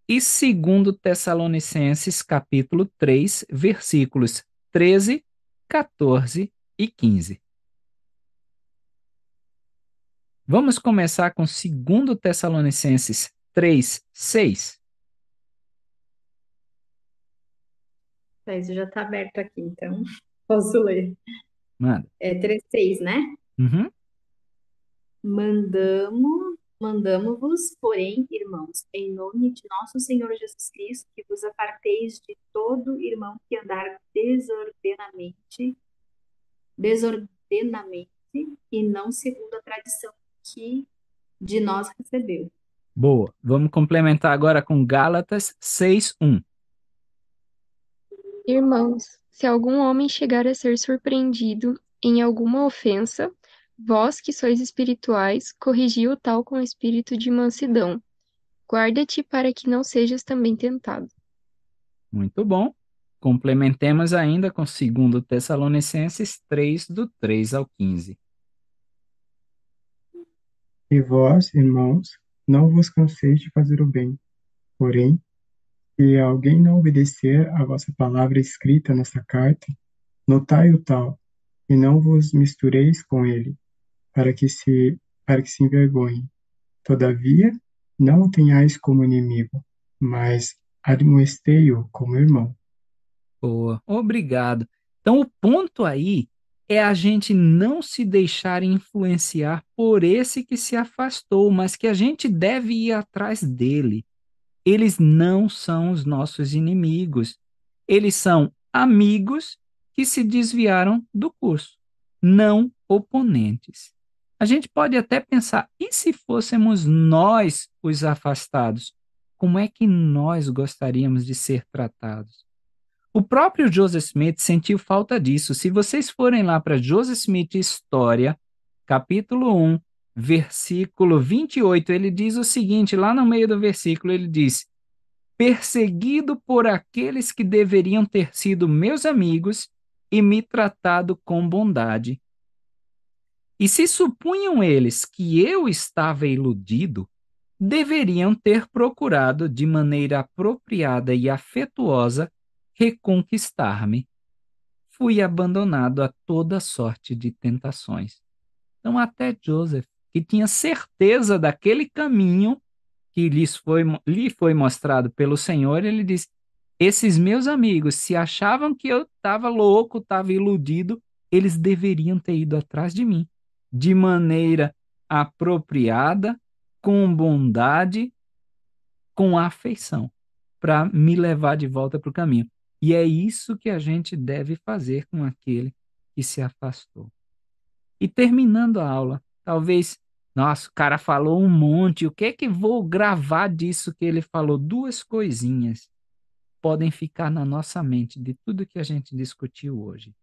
[SPEAKER 1] e 2 Tessalonicenses, capítulo 3, versículos 13, 14 e 15. Vamos começar com 2 Tessalonicenses 3, 6.
[SPEAKER 2] Isso já está aberto aqui, então posso ler.
[SPEAKER 1] Manda.
[SPEAKER 2] É 3:6, né?
[SPEAKER 1] Uhum.
[SPEAKER 2] Mandamo-vos, porém, irmãos, em nome de nosso Senhor Jesus Cristo, que vos aparteis de todo irmão que andar desordenamente e não segundo a tradição que de nós recebeu.
[SPEAKER 1] Boa. Vamos complementar agora com Gálatas 6, 1.
[SPEAKER 3] Irmãos, se algum homem chegar a ser surpreendido em alguma ofensa, vós que sois espirituais, corrigi o tal com espírito de mansidão. Guarda-te para que não sejas também tentado.
[SPEAKER 1] Muito bom. Complementemos ainda com 2 Tessalonicenses 3, do 3 ao 15.
[SPEAKER 5] E vós, irmãos, não vos canseis de fazer o bem. Porém, se alguém não obedecer à vossa palavra escrita nessa carta, notai o tal, e não vos mistureis com ele, para que se envergonhe. Todavia, não o tenhais como inimigo, mas admoestei-o como irmão.
[SPEAKER 1] Boa, obrigado. Então, o ponto aí é a gente não se deixar influenciar por esse que se afastou, mas que a gente deve ir atrás dele. Eles não são os nossos inimigos. Eles são amigos que se desviaram do curso, não oponentes. A gente pode até pensar, e se fôssemos nós os afastados? Como é que nós gostaríamos de ser tratados? O próprio Joseph Smith sentiu falta disso. Se vocês forem lá para Joseph Smith História, capítulo 1, versículo 28, ele diz o seguinte, lá no meio do versículo, ele diz: perseguido por aqueles que deveriam ter sido meus amigos e me tratado com bondade. E se supunham eles que eu estava iludido, deveriam ter procurado de maneira apropriada e afetuosa reconquistar-me. Fui abandonado a toda sorte de tentações. Então, até Joseph, que tinha certeza daquele caminho que lhe foi mostrado pelo Senhor, ele diz: esses meus amigos, se achavam que eu estava louco, estava iludido, eles deveriam ter ido atrás de mim, de maneira apropriada, com bondade, com afeição, para me levar de volta para o caminho. E é isso que a gente deve fazer com aquele que se afastou. E terminando a aula, talvez, nossa, o cara falou um monte, o que é que vou gravar disso que ele falou? Duas coisinhas podem ficar na nossa mente de tudo que a gente discutiu hoje.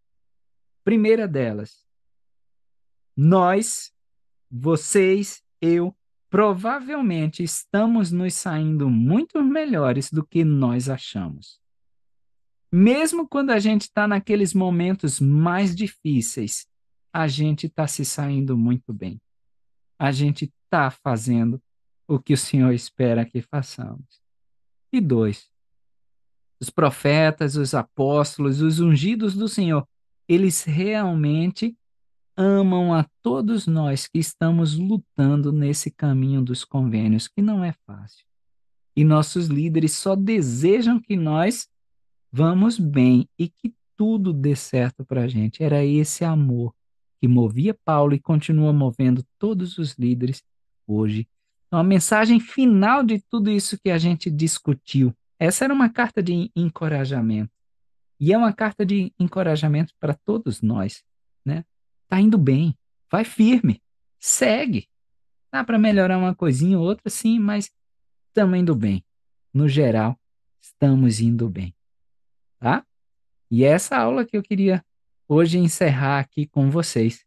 [SPEAKER 1] Primeira delas, nós, vocês, eu, provavelmente estamos nos saindo muito melhores do que nós achamos. Mesmo quando a gente está naqueles momentos mais difíceis, a gente está se saindo muito bem. A gente está fazendo o que o Senhor espera que façamos. E dois, os profetas, os apóstolos, os ungidos do Senhor, eles realmente amam a todos nós que estamos lutando nesse caminho dos convênios, que não é fácil. E nossos líderes só desejam que nós vamos bem e que tudo dê certo para a gente. Era esse amor que movia Paulo e continua movendo todos os líderes hoje. Então, a mensagem final de tudo isso que a gente discutiu, essa era uma carta de encorajamento. E é uma carta de encorajamento para todos nós, né? Tá indo bem, vai firme, segue. Dá para melhorar uma coisinha ou outra, sim, mas estamos indo bem. No geral, estamos indo bem, tá? E é essa aula que eu queria hoje encerrar aqui com vocês,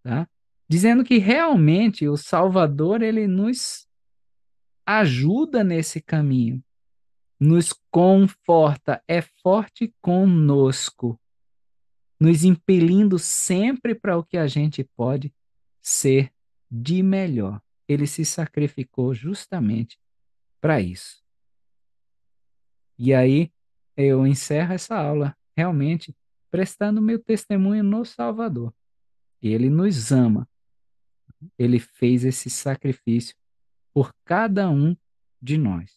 [SPEAKER 1] tá? Dizendo que realmente o Salvador, ele nos ajuda nesse caminho, nos conforta, é forte conosco, nos impelindo sempre para o que a gente pode ser de melhor. Ele se sacrificou justamente para isso. E aí eu encerro essa aula realmente prestando meu testemunho no Salvador. Ele nos ama. Ele fez esse sacrifício por cada um de nós.